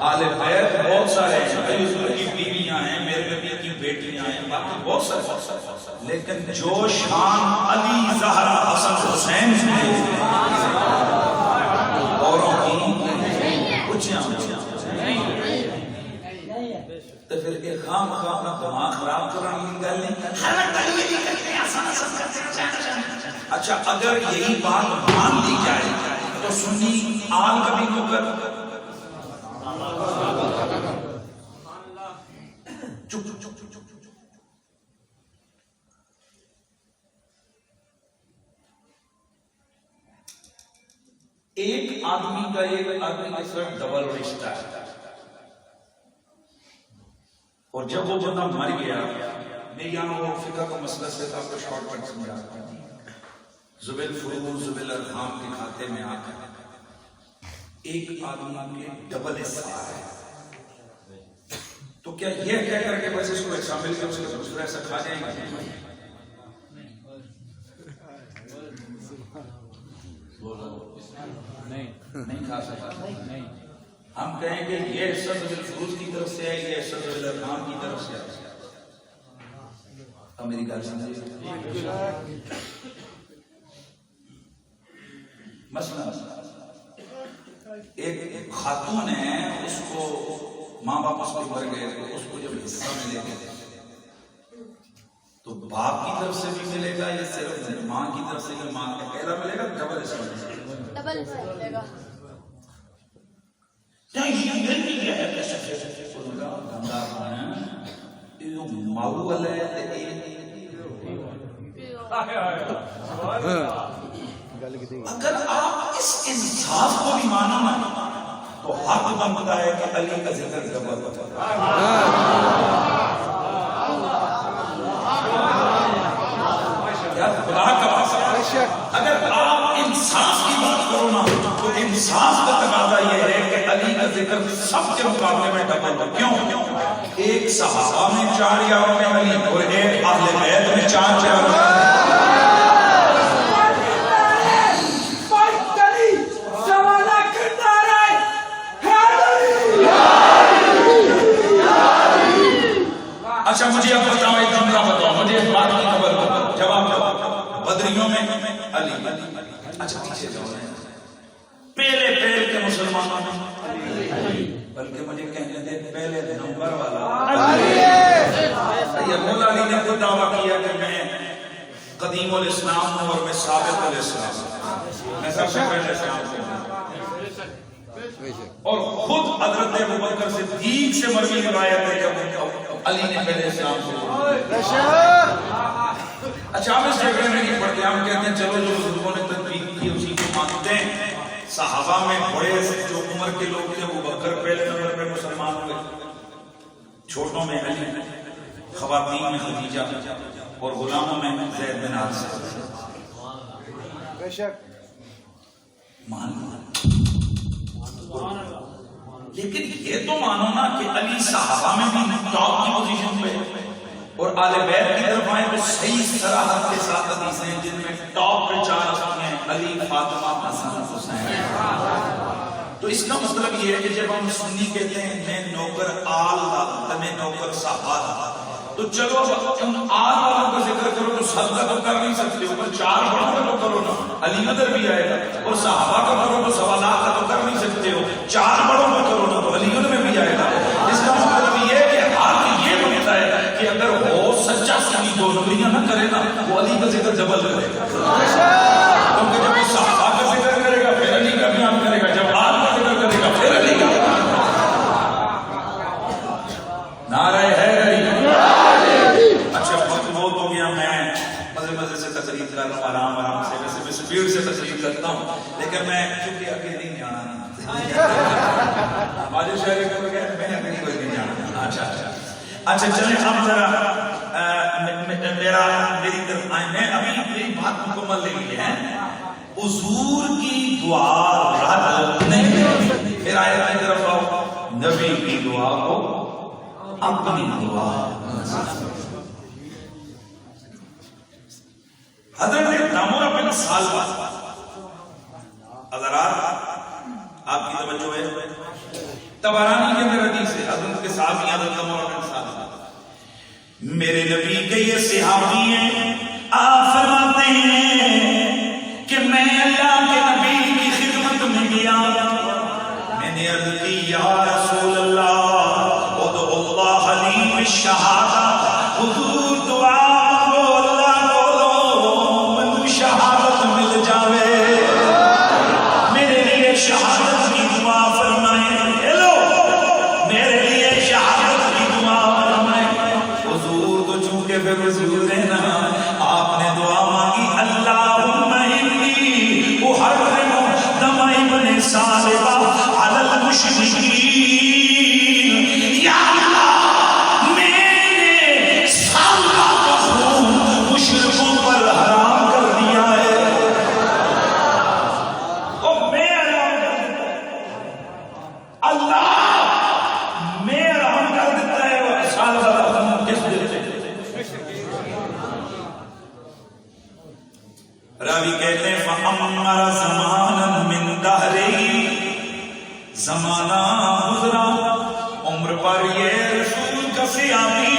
اہل بیت بہت سارے ہیں حضور کی بیویاں ہیں میرے نبی کی بیٹیاں ہیں باقی بہت سارے لیکن جو شان علی زہرا حسن حسین کی اوروں کی اچھیاں تو پھر ایک خام اپنا دماغ خراب کرنے کی گل نہیں اچھا اگر یہی بات مان لی جائے تو سنی آل کبھی کو کر چپ چپ چپ چپ ایک آدمی کا ایک آدمی کے ساتھ ڈبل رشتہ ہے اور جب وہ بندہ مر گیا میں یہاں وہ فقہ کا مسئلہ سے آپ کو شارٹ کٹ سمجھاتا ہوں ذوی الفروض ذوی الارحام کے کھاتے میں آ کر ایک آدمی کے ڈبل حصہ ہے تو کیا یہ کہہ کر کے بس اس کو ایسا مل کے اس کے دوسرا ایسا کھا جائیں گے نہیں کھا سکتا ہم کہیں گے یہ حصہ ذوی الفروض کی طرف سے ہے یہ حصہ ذوی الارحام کی طرف سے ہے اب میری گل سمجھے مثلا ایک خاتون ہے اس کو ماں باپ اس کے مر گئے تو اس کو جب حصہ ملے گا تو باپ کی طرف سے بھی ملے گا یا صرف ماں کی طرف سے ماں کا پہلا ملے گا ڈبل حصہ ملے گا ماؤ والے اگر آپ اس انصاف کو بھی مانو نا تو حق بنتا ہے کہ علی کا ذکر جبر خدا کا واسطہ اگر آپ انصاف کی بات کرو نا تو انصاف کا تقاضا یہ ہے کہ علی کا ذکر سب کے مقابلے میں ڈبل ہو. کیوں؟ ایک صحابہ میں 4 یاروں میں علی اور ایک اہل بیت میں 4 یاروں میں اچھا مجھے اب بتاؤ ایک جملہ بتاؤ مجھے اس بات کی خبر دو جواب بدریوں میں علی اچھا پیچھے جاؤ پہلے کے مسلمانوں میں بلکہ مجھے کہنے دے پہلے نمبر والا یہ مولا علی نے خود دعویٰ کیا کہ میں قدیم الاسلام ہوں اور میں ثابت الاسلام ہوں میں سب سے پہلے اسلام ہوں اور خود حضرت ابوبکر صدیق سے مروی روایت ہے کہ علی نے پہلے اسلام سے اچھا ہم اس جگہ میں نہیں پڑھتے ہم کہتے ہیں چلو جو بزرگوں نے تدبیر کی اسی کو مانتے ہیں. صحابہ میں بڑے جو عمر کے لوگ تھے وہ بکر پہلے نمبر پہ مسلمان ہوئے چھوٹوں میں علی خواتین میں خدیجہ اور غلاموں میں زید بن حارثہ مان لیکن یہ تو مانو نا کہ علی صحابہ میں بھی ٹاپ کی پوزیشن پہ اور آل بیت کی طرف آئے تو صحیح صراحت کے ساتھ حدیثیں ہیں جن میں ٹاپ پہ 4 ہیں علی فاطمہ حسن حسین. تو اس کا مطلب یہ ہے کہ جب ہم سنی کہتے ہیں میں نوکر آل میں نوکر صحابہ تو چلو ان آل والوں کا ذکر کرو تو سب کا تو کر نہیں سکتے ہو پر 4 بڑوں کا تو کرو نا علی مدر بھی آئے گا اور صحابہ کا کرو تو سوالات کا تو کر نہیں سکتے ہو 4 بڑوں کا کرو نا تو علی مدر میں بھی آئے گا. اس کا مطلب یہ ہے کہ حق یہ بنتا ہے کہ اگر ہو سچا سنی دو دنیا نہ کرے نا وہ علی کا ذکر ڈبل کرے گا کیونکہ جب وہ صحابہ کا ذکر کرے گا پھر علی کا بیان کرے گا جب آل کا ذکر کرے گا پھر علی کا نعرہ ہے. اچھا وقت بہت ہو گیا میں مزے سے تقریر کر رہا ہوں آرام سے ویسے میں سپیڈ سے تقریر کرتا ہوں لیکن میں چونکہ ابھی نہیں جانا آج شہر کے بغیر میں ابھی کوئی نہیں جانا. اچھا چلیں اب ذرا میری طرف آئیں میں ابھی میری بات مکمل نہیں کی ہے. حضور کی دعا رد نہیں پھر آئے کی طرف آؤ نبی کی دعا کو اپنی دعا. حضرت نامورہ بن سالبہ حضرات آپ کی توجہ ہے تبرانی کے اندر حدیث ہے حضرت کے صحابی حضرت نامورہ بن سالبہ میرے نبی کے یہ صحابی ہیں آپ فرماتے ہیں کہ میں اللہ کے نبی کی خدمت میں گیا میں نے عرض کی یا رسول اللہ ادعو اللہ لی بالشہادہ حضور دعا آپ نے دعا مانگی اللہم انی احرم دم ابن سالبہ علی المشرکین یا اللہ میں نے سالبہ کا خون مشرکوں پر حرام کر دیا ہے. اور میں حرام کر دیتا ہے اللہ میں حرام کر دیتا ہے سالبہ کا خون کس دل سے. راوی کہتے ہیں فَأَمَّرَ زَمَانًا مِّن دَهْرِهِ زمانہ گزرا عمر پر یہ رسول کا صحابی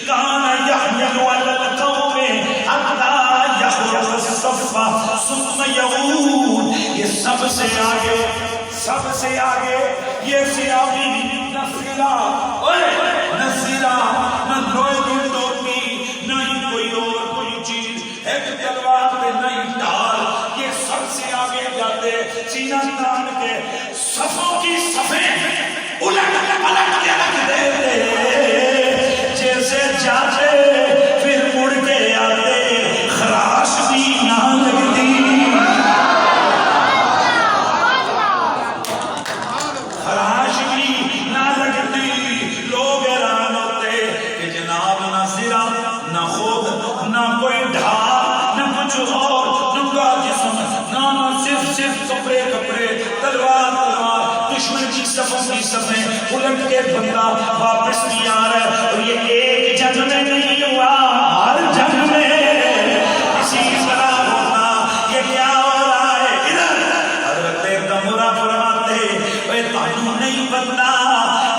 کان يحمل على القوم حتى يخلق الصف ثم يعود. یہ سب سے آگے یہ صحابی نصیرہ نہ لوہے کی ٹوپی نہ کوئی اور کوئی چیز ایک تلوار پہ نہیں ڈال یہ سب سے آگے جاتے سینہ تان کے صفوں کی صفیں الٹ پلٹ کے رکھ دیتے اسی سمے الٹ کے بندہ واپس نہیں آ رہا ہے. اور یہ ایک جنگ میں نہیں ہوا، ہر جنگ میں اسی طرح ہوتا. یہ کیا ہو رہا ہے؟ ادھر حضرت دمرہ فرماتے اے تانوں نہیں پتا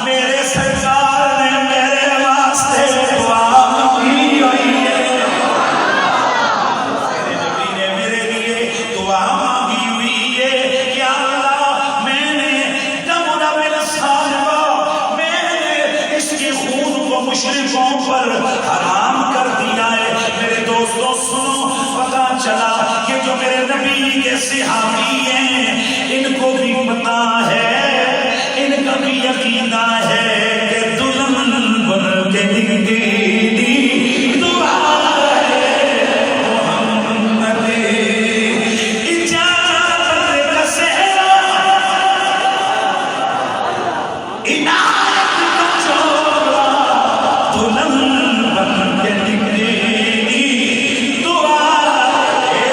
میرے سرکار نے میرے واسطے دعا کی ہوئی ہے. میرے نبی نے میرے لیے دعا مانگی ہوئی ہے. یا اللہ میں نے دمرہ بن صالبہ میں نے اس کے خون کو مشرکوں پر حرام کر دیا ہے. میرے دوستوں سنو، پتا چلا کہ جو میرے نبی کے صحابی ہیں ان کو بھی پتا ہے، ان کا بھی یقینہ ہے کہ دلہن بن کے نکلی دعا ہے محمد اجابت کا صحرا عنایت کا چورا دلہن بن کے نکلی دعا ہے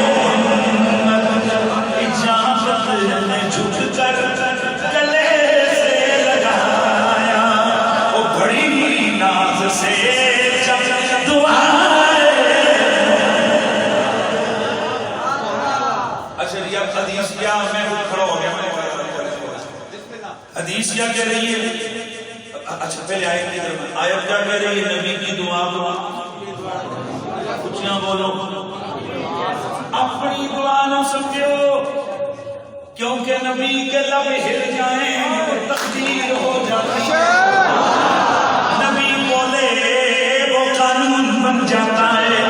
محمد اجابت نے جھک کر گلے سے لگایا. وہ بڑی ہی ناز سے جب دعا اچھا یہ حدیث کیا؟ میں خود کھڑا ہو گیا. حدیث کیا کہہ رہی ہے؟ اچھا پہلے آیت کی طرف. آیت کیا کہہ رہی ہے؟ نبی کی دعا کو کچھ بولو، اپنی دعا نہ سمجھو، کیونکہ نبی کے لب ہل جائیں تو تقدیر ہو جاتی ہے. نبی بولے وہ قانون بن جاتا ہے،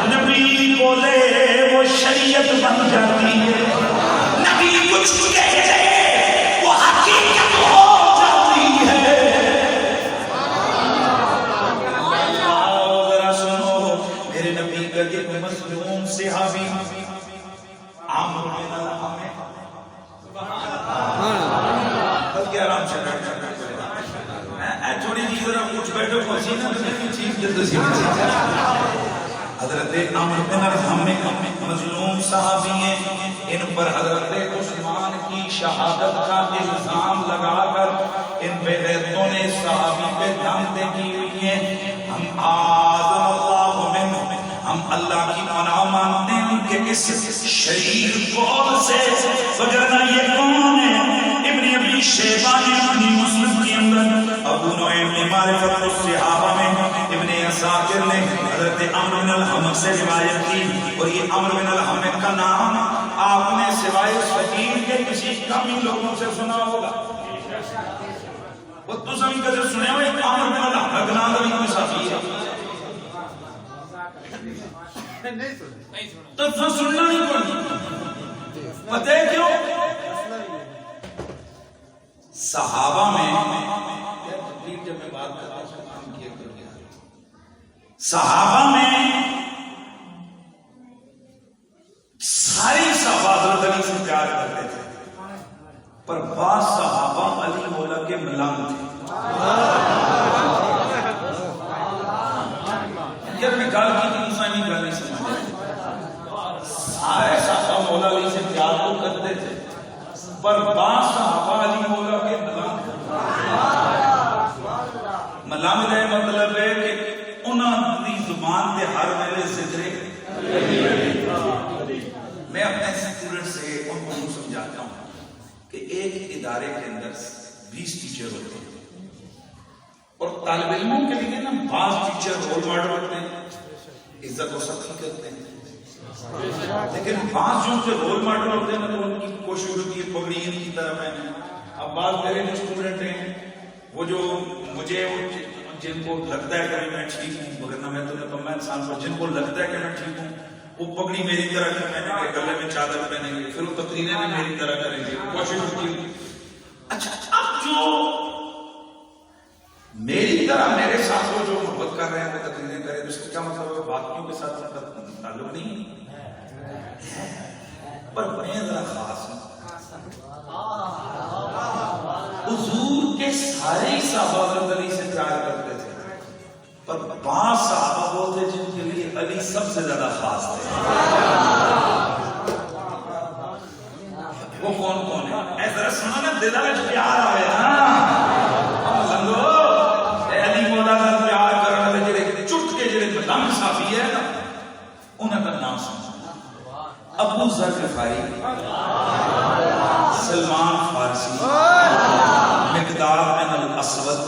نبی بولے وہ شریعت بن جاتی ہے، نبی کچھ کہہ دے وہ حقیقت ہو جاتی ہے. آؤ ذرا سنو، میرے نبی کا ایک مظلوم صحابی عمرو بن الحم بلکہ آرام سے تھوڑی جی ذرا کچھ بیٹھو پسینہ چیز جلد سے حضرت عمرو بن الحم مظلوم صحابی ہیں. ان پر حضرت عثمان کی شہادت کا الزام لگا کر ان بے غیرتوں نے صحابی پہ دھمکیں کی ہوئی ہیں. ہم آدم اللہ منہ، ہم اللہ کی پناہ مانتے ہیں کہ اس شریر قول سے، وگرنہ یہ کون ہے؟ ابن ابی شیبہ نے اپنی مسلم کے اندر، ابو نعیم نے معرفت الصحابہ میں، ابن عساکر نے حضرت عمرو بن الحم سے روایت کی. اور یہ عمرو بن الحم کا نام آپ نے سوائے فقیر کے کسی کم ہی لوگوں سے سنا ہوگا. وہ تو سبھی کدھر سنے ہوئے عمرو بن الحم کا نام ابھی کوئی صحابی ہے تو سننا نہیں پڑتا. پتہ ہے کیوں؟ صحابہ میں ساری صحابہ حضرت علی سے پیار کرتے تھے، پر بعض صحابہ علی مولا کے ملام تھے. یار میں گال کی تھی مسائمی گال نہیں سمجھتے. سارے صحابہ مولا علی سے پیار تو کرتے تھے، پر بعض صحابہ علی مولا کے ملام تھے. ملام کا مطلب ہے کہ انہوں نے زبان دے ہر ویلے ذکر. میں اپنے اسٹوڈنٹ سے ان کو سمجھاتا ہوں کہ ایک ادارے کے اندر 20 ٹیچر ہوتے ہیں، اور طالب علموں کے لیے نا بعض ٹیچر رول ماڈل ہوتے ہیں، عزت و سختی کرتے ہیں، لیکن بعض جو سے رول ماڈل ہوتے ہیں نا تو ان کی کوشش ہوتی ہے پگڑی ان کی طرف ہے. اب بعض میرے جو اسٹوڈنٹ ہیں وہ جو مجھے جن کو لگتا ہے کہ میں ٹھیک ہوں، مگر میں تو میں انسان پر جن کو لگتا ہے کہ میں ٹھیک ہوں وہ پگڑی میری طرح کی پہنیں گے، گلے میں چادر پہنیں گے، پھر وہ تقریریں بھی میری طرح کریں گے، کوشش ہوتی ہے. اچھا اب جو میری طرح میرے ساتھ وہ جو محبت کر رہے ہیں وہ تقریریں کریں، اس کا کیا مطلب ہے؟ باقیوں کے ساتھ ان کا تعلق نہیں ہے، پر میں ذرا خاص ہوں. حضور کے سارے صحابہ حضرت علی سے پیار کرتے تھے، پر بعض صحابہ وہ تھے جن کے لیے علی سب سے زیادہ خاص تھے. وہ کون کون ہے؟ اے ذرا سنو نا، دل وچ پیار آوے نا سنگو اے علی مولا دا پیار کرن والے جڑے چٹ کے جڑے ملنگ صحابی ہے نا انہاں دا نام سنو، ابو ذر غفاری، سلمان فارسی، مقداد بن الاسود،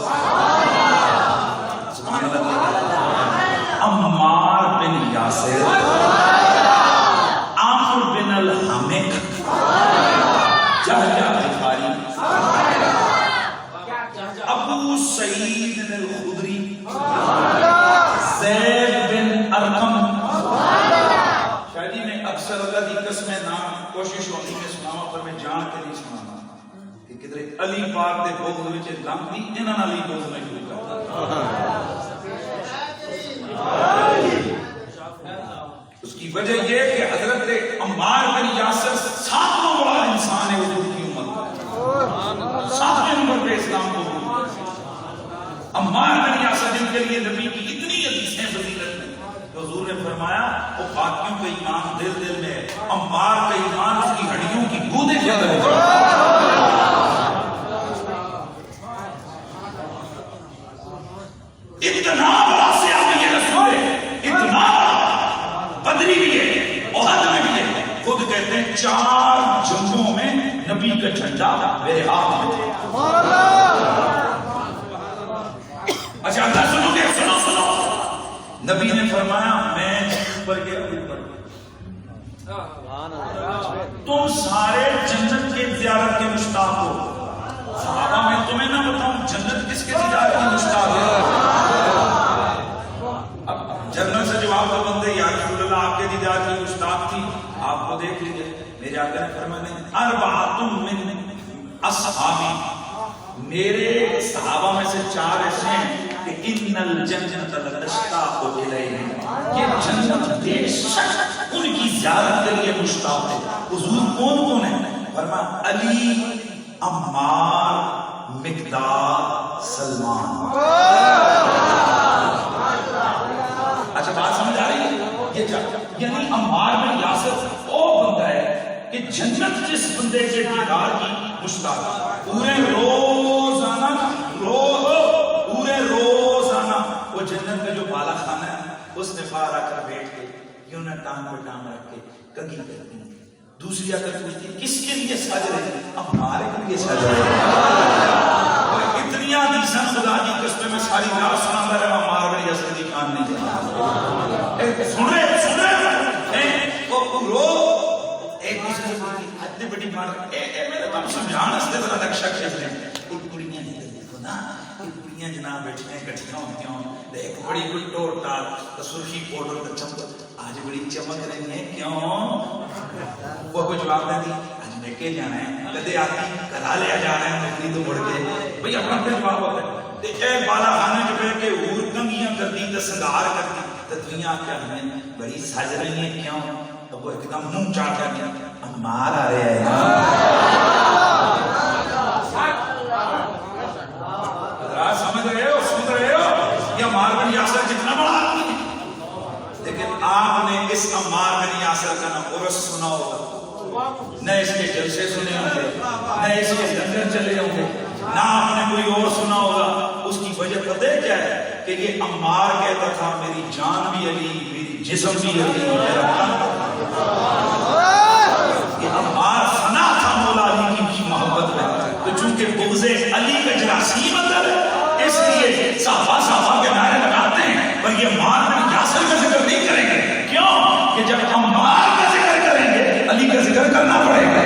سبحان اللہ، عمار بن یاسر، عامر بن الحمق، جہجہ غفاری، ابو سعید الخدری، زید بن ارقم۔ شاید میں اکثر اللہ دی قسمیں نام کوشش ہوتی ہے سناواں پر میں جان کے نہیں سنانا کہ کدھر علی پاک دے بغض وچ لنگ دی انہاں نال ہی بغض میں شروع کرتا۔ اس کی وجہ یہ کہ حضرت عمار بن یاسر ساتواں بڑا انسان ہے حضور کی امت کا، ساتویں نمبر پہ اسلام کو عمار بن یاسر جن کے لیے نبی کی اتنی حدیثیں فضیلت ہیں، حضور نے فرمایا وہ باقیوں کا ایمان دل دل میں ہے، عمار کا ایمان اس کی ہڈیوں کی گودے کے اندر ہے۔ اتنا بڑا صحابی ہے رسول ہے، اتنا بدری بھی ہے، احد میں بھی ہے، خود کہتے ہیں 4 جنگوں میں نبی کا جھنڈا میرے ہاتھ میں تھا۔ اچھا اللہ سنو گے، سنو سنو، نبی نے فرمایا میں اوپر کے تم سارے جنت کے زیارت کے مشتاق ہو، صحابہ میں تمہیں نہ بتاؤں جنت کس کے زیارت کے مشتاق ہے؟ جنرل سے جواب دو بندے یا رسول اللہ آپ کے دیدار کی مشتاق تھی، آپ کو دیکھ لیجئے میرے آقا نے فرمایا اربعۃ من اصحابی، میرے صحابہ میں سے 4 ایسے ہیں کہ ان الجنت لتشتاق الیہم، یہ جنت بے شک ان کی زیارت کے لیے مشتاق ہے۔ حضور کون کون ہے؟ فرمایا علی، عمار، مقداد، سلمان۔ اچھا بات سمجھ آ رہی ہے؟ یہ کیا یعنی عمار بن یاسر وہ بندہ ہے کہ جنت جس بندے کے دیدار کی مشتاق ہے، پورے روزانہ وہ جنت کا جو بالا خانہ ہے اس میں باہر آ کر بیٹھ کے کیوں نہ ٹانگ پہ ٹانگ رکھ کے کگی کرتی ہے، دوسری آ کر پوچھتی ہے کس کے لیے سج رہے ہیں؟ عمار کے لیے سج رہے ہیں۔ اتنی حدیثاں خدا کی قسم میں ساری رات سناتا رہا، عمار بن یاسر کی کان نہیں جاتا۔ سن رہے وہ رو ایک دوسرے سے اتنی بڑی بات میرے تم سمجھانا اس سے ذرا نقشہ کھینچ لیں۔ ایک کڑیاں نہیں دیکھو نا، ایک کڑیاں جناب بیٹھیں کٹھیاں ہوتی ہوں، ایک بڑی کوئی ٹور ٹال سرخی پاؤڈر کا چمک آج بڑی چمک رہی ہے، کیوں؟ وہ کوئی جواب نہیں دی، آج میں کے جانا ہے، کدے آتی کرا لیا جانا ہے، نکلی تو بڑھ کے بھئی اپنا اپنے جواب ہوتا ہے۔ اے بالا خانے جو بیٹھ کے اور کنگیاں کرتی تے سنگار کرتی تے دنیا کیا ہمیں بڑی سج رہی ہیں، کیوں؟ تو وہ ایک دم منہ چاٹ کر گیا عمار آ رہے ہیں۔ حضرات سمجھ رہے ہو، سن رہے ہو؟ یہ عمار بن یاسر کتنا بڑا آدمی ہے، لیکن آپ نے اس عمار بن یاسر کا نہ عرس سنا ہوگا، نہ اس کے جلسے سنے ہوں گے، نہ اس کے لنگر چلے ہوں گے، نہ آپ نے کوئی اور سنا ہوگا۔ اس کی وجہ پتہ کیا ہے کہ یہ عمار کہتا تھا میری جان بھی علی، میری جسم بھی علی، میرا یہ عمار فنا تھا مولا علی کی محبت میں، تو چونکہ بغض علی کا جراثیم اندر ہے اس لیے صحابہ کے نعرے لگاتے ہیں، پر یہ عمار بن یاسر کا ذکر نہیں کریں گے، کیوں کہ جب عمار کا ذکر کریں گے علی کا ذکر کرنا پڑے گا۔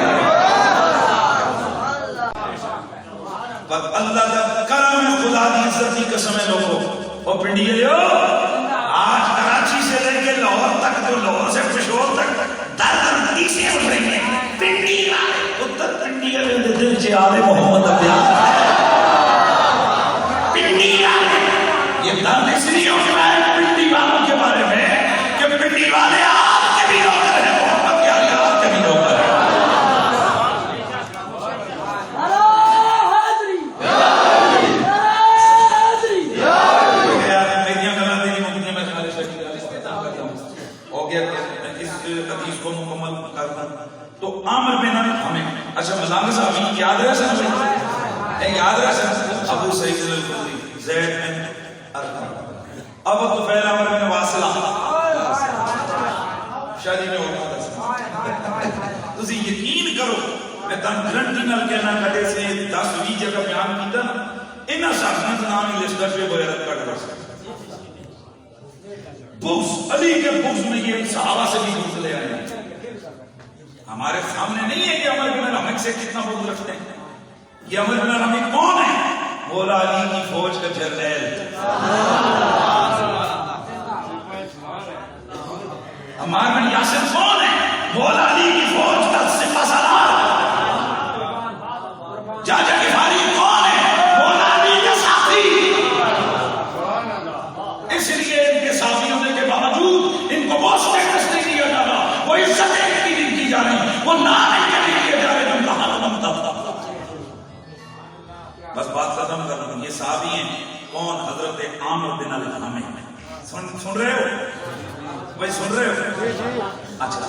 اللہ کا کرم ہے، خدا دی عزت کی قسم ہے لوگوں، اور پنڈی لیو آج کراچی سے لے کے لاہور تک، جو لاہور سے پشور تک در حدیثیں اٹھ رہی ہیں، پنڈی اتر پنڈی والے دل چ آل محمد پیار، پنڈی یہ دم اس لیے اٹھ رہا ہے پنڈی والوں کے بارے میں کہ پنڈی والے آپ کے بھی نوکر ہیں، محمد کے علی آپ کے بھی نوکر ہیں۔ تو عامر بن الحمق، اچھا ملنگ صاحب یاد رہے سن یاد رہے سن ابو سعید الخدری زید بن ارقم ابو طفیل عمر بن واصلہ شادی میں ہوتا تسی یقین کرو میں تن گرنٹی نال کہنا کٹے سے 10-20 جگہ بیان کیتا نا انہاں شخصیت نام ہی لسٹ پہ غیرت کٹ کر سکتے بغض علی کے بغض میں یہ صحابہ سے بھی بغض لے آئے ہیں ہمارے سامنے نہیں ہے کہ عمر بن الحمد سے کتنا بغض رکھتے ہیں یہ عمر بن الحمد کون ہے مولا علی کی فوج کا جرنیل عمار بن یاسر کون ہے مولا علی کی فوج کا سپہ سالار جاجا غفاری کون ہے مولا علی کا ساتھی اس لیے ان کے ساتھی ہونے کے باوجود ان کو وہ سٹیٹس نہیں دیا جا رہا وہ عزت نہیں کی جا رہی وہ نام نہیں دیے جا رہے جو کہاں بنتا تھا بس بات ختم کر لوں یہ صحابی ہیں کون حضرت عامر بن الحام سن رہے ہو بھائی سن رہے ہو اچھا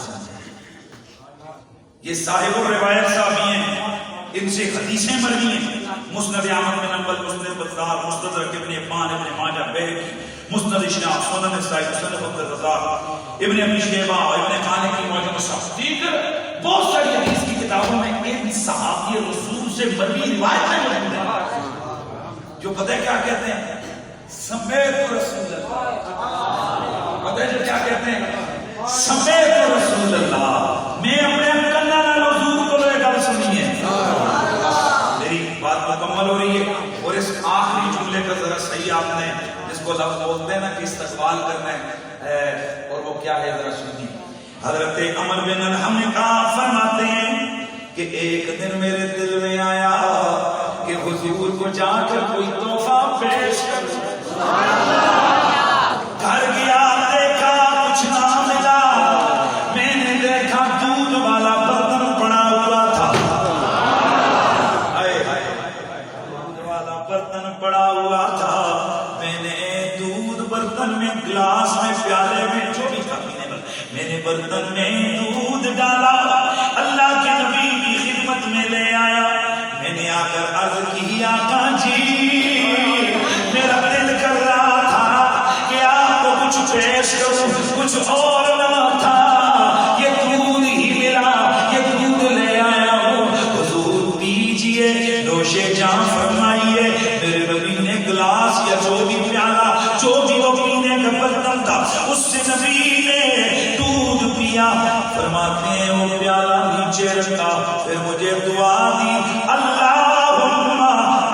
یہ صاحب الروایت صحابی ہیں ان سے حدیثیں مروی ہیں مسند احمد بن حنبل مسند بزار مستدرک ابن حبان ابن ماجہ بہقی مسند اشراف سنن نسائی مسند عبد الرزاق ابن ابی شیبہ ابن خانہ کی معجم الصحاح دیگر بہت ساری حدیث کی کتابوں میں ان صحابی رسول سے مروی روایتیں موجود ہیں جو پتہ ہے کیا کہتے ہیں سمیت رسول اللہ پتہ ہے جو کیا کہتے ہیں سمیت رسول اللہ میں اپنے کنہ نہ حضور کو لے کر سنی ہے میری بات مکمل ہو رہی ہے اور اس آخری جملے کا ذرا صحیح آپ نے جس کو لفظ بولتے ہیں نا کہ استقبال کرنا ہے اور وہ کیا ہے ذرا سنیے حضرت عمر بن الحم نے کہا فرماتے ہیں کہ ایک دن میرے دل میں آیا کہ حضور کو جا کر کوئی تحفہ پیش کروں گھر گیا دیکھا کچھ نہ ملا میں نے دیکھا دودھ والا برتن پڑا ہوا تھا دودھ والا برتن پڑا ہوا تھا میں نے دودھ برتن میں گلاس میں پیالے میں جو بھی تھا میں نے برتن میں دودھ ڈالا اللہ کے نبی کی خدمت میں لے آیا میں نے آ کر عرض کی آقا جی میرا دل کر رہا تھا کہ آپ کو کچھ پیش کروں کچھ اور نہ تھا یہ دودھ ہی ملا یہ دودھ لے آیا ہوں حضور پیجئے نوش جاں فرمائیے میرے نبی نے گلاس یا جو بھی پیالہ جو بھی وہ پینے کا برتن تھا اس سے نبی نے دودھ پیا فرماتے ہیں وہ پیالہ نیچے رکھا پھر مجھے دعا دی اللہم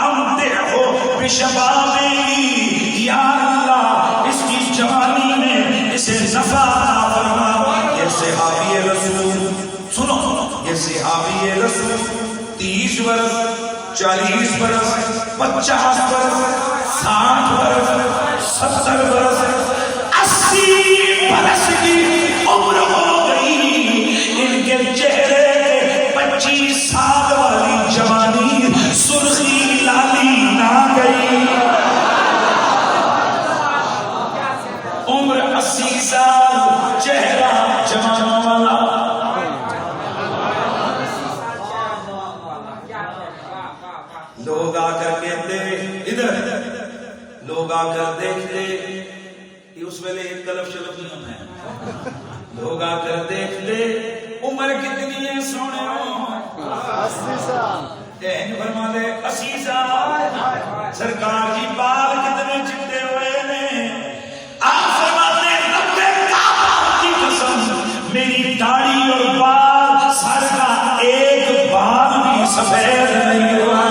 امتعہو بشبابی یا اللہ اس کی جوانی میں اسے نفع عطا فرما یہ صحابی رسول سنو یہ صحابی رسول 30 برس 40 برس 50 برس 60 برس 70 برس 80 برس کی عمر ہو گئی ان کے چہرے 25 سال والی جوانی سرخی لالی نہ گئی عمر 80 سال چہرہ جوان والا لوگ آ کر کہتے ادھر لوگ آ کر دیکھتے اس ویلے ایک طرف شلف نہیں ہونا ہے لوگ آ کر دیکھتے عمر کتنی ہے سونے 80 سال فرما دے 80 سال سرکار کی بال کتنے چپتے ہوئے نے آپ فرماتے ہیں رب کعبہ کی قسم میری داڑھی اور بال سر کا ایک بال بھی سفید نہیں ہوا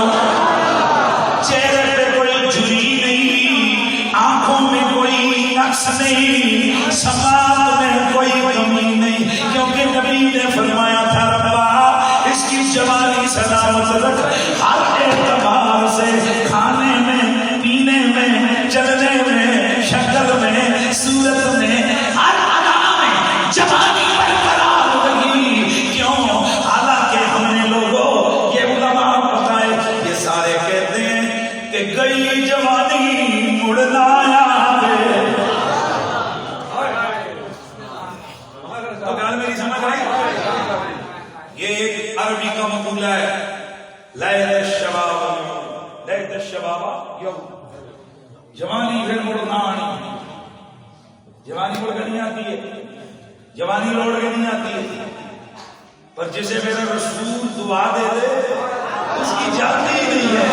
چہرے پہ کوئی جھری نہیں آنکھوں میں کوئی نقص نہیں سماعت میں کوئی کمی نہیں کیونکہ نبی نے فرمایا تھا ربا اس کی جوانی سلامت رکھ ہر اعتبار سے کھانے میں پینے میں چلنے میں شکل میں صورت میں ہر ادا میں جوانی برقرار رہی کیوں حالانکہ ہم نے لوگوں یہ علماء بتائے یہ سارے کہتے ہیں کہ گئی جوانی مڑ نہ آئے تو گال میری سمجھ آئی یہ ایک عربی کا مقولہ ہے لیت الشباب لیت الشباب یوم جوانی پھر مڑ نہ آنی جوانی مڑ کے نہیں آتی ہے جوانی لوٹ کے نہیں آتی ہے پر جسے میرا رسول دعا دے دے اس کی جاتی ہی نہیں ہے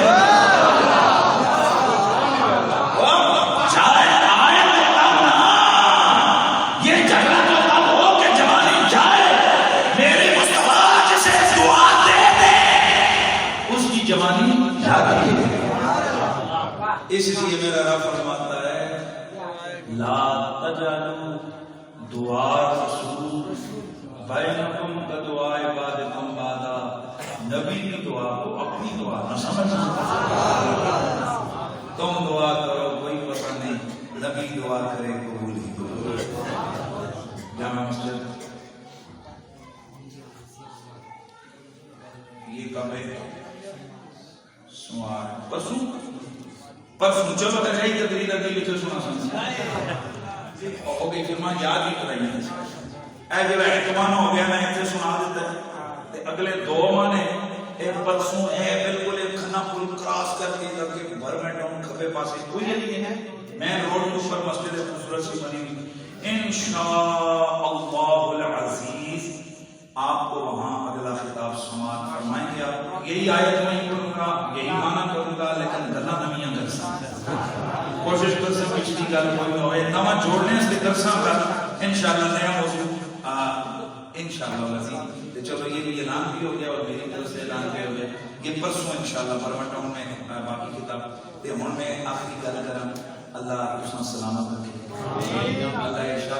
اس لیے میرا رب فرماتا ہے لا تجعلوا دعاء رسول بینکم کدعاء بعضکم بعضا، نبی کی دعا کو اپنی دعا نہ سمجھنا۔ تم دعا کرو کوئی پتہ نہیں، نبی دعا کرے قبول ہی کرو۔ جامع مسجد یہ کب ہے؟ سوار پرسوں چلو تو رہی تدریل اگلی تو سنا سمجھا ہو گئی فرمان یاد ہی کرائی اے جو احتمان ہو گیا میں ایک سنا دیتا ہے اگلے دو مانے ایک پرسوں ہے بالکل ایک کھنا پل کراس کر کے جب کہ بھر میں ڈاؤن کھبے پاسے کوئی نہیں ہے میں روڈ کے اوپر مسجد خوبصورت سی بنی ہوئی انشاءاللہ العزیز آپ کو وہاں اگلا خطاب سماعت فرمائیں گے۔ آپ یہی آیت میں پڑھوں گا یہی معنی کروں گا لیکن گلا نمیاں درساں کوشش کر سے پچھلی گل کوئی ہوئے نواں جوڑنے سے درساں کا انشاءاللہ نیا موضوع انشاءاللہ العزیز۔ چلو یہ بھی اعلان بھی ہو گیا اور میری طرف سے اعلان بھی ہو گیا یہ پرسوں انشاءاللہ برمٹاؤن میں باقی کتاب تے ہن میں آخری گل کراں۔ اللہ تساں سلامت رکھے اللہ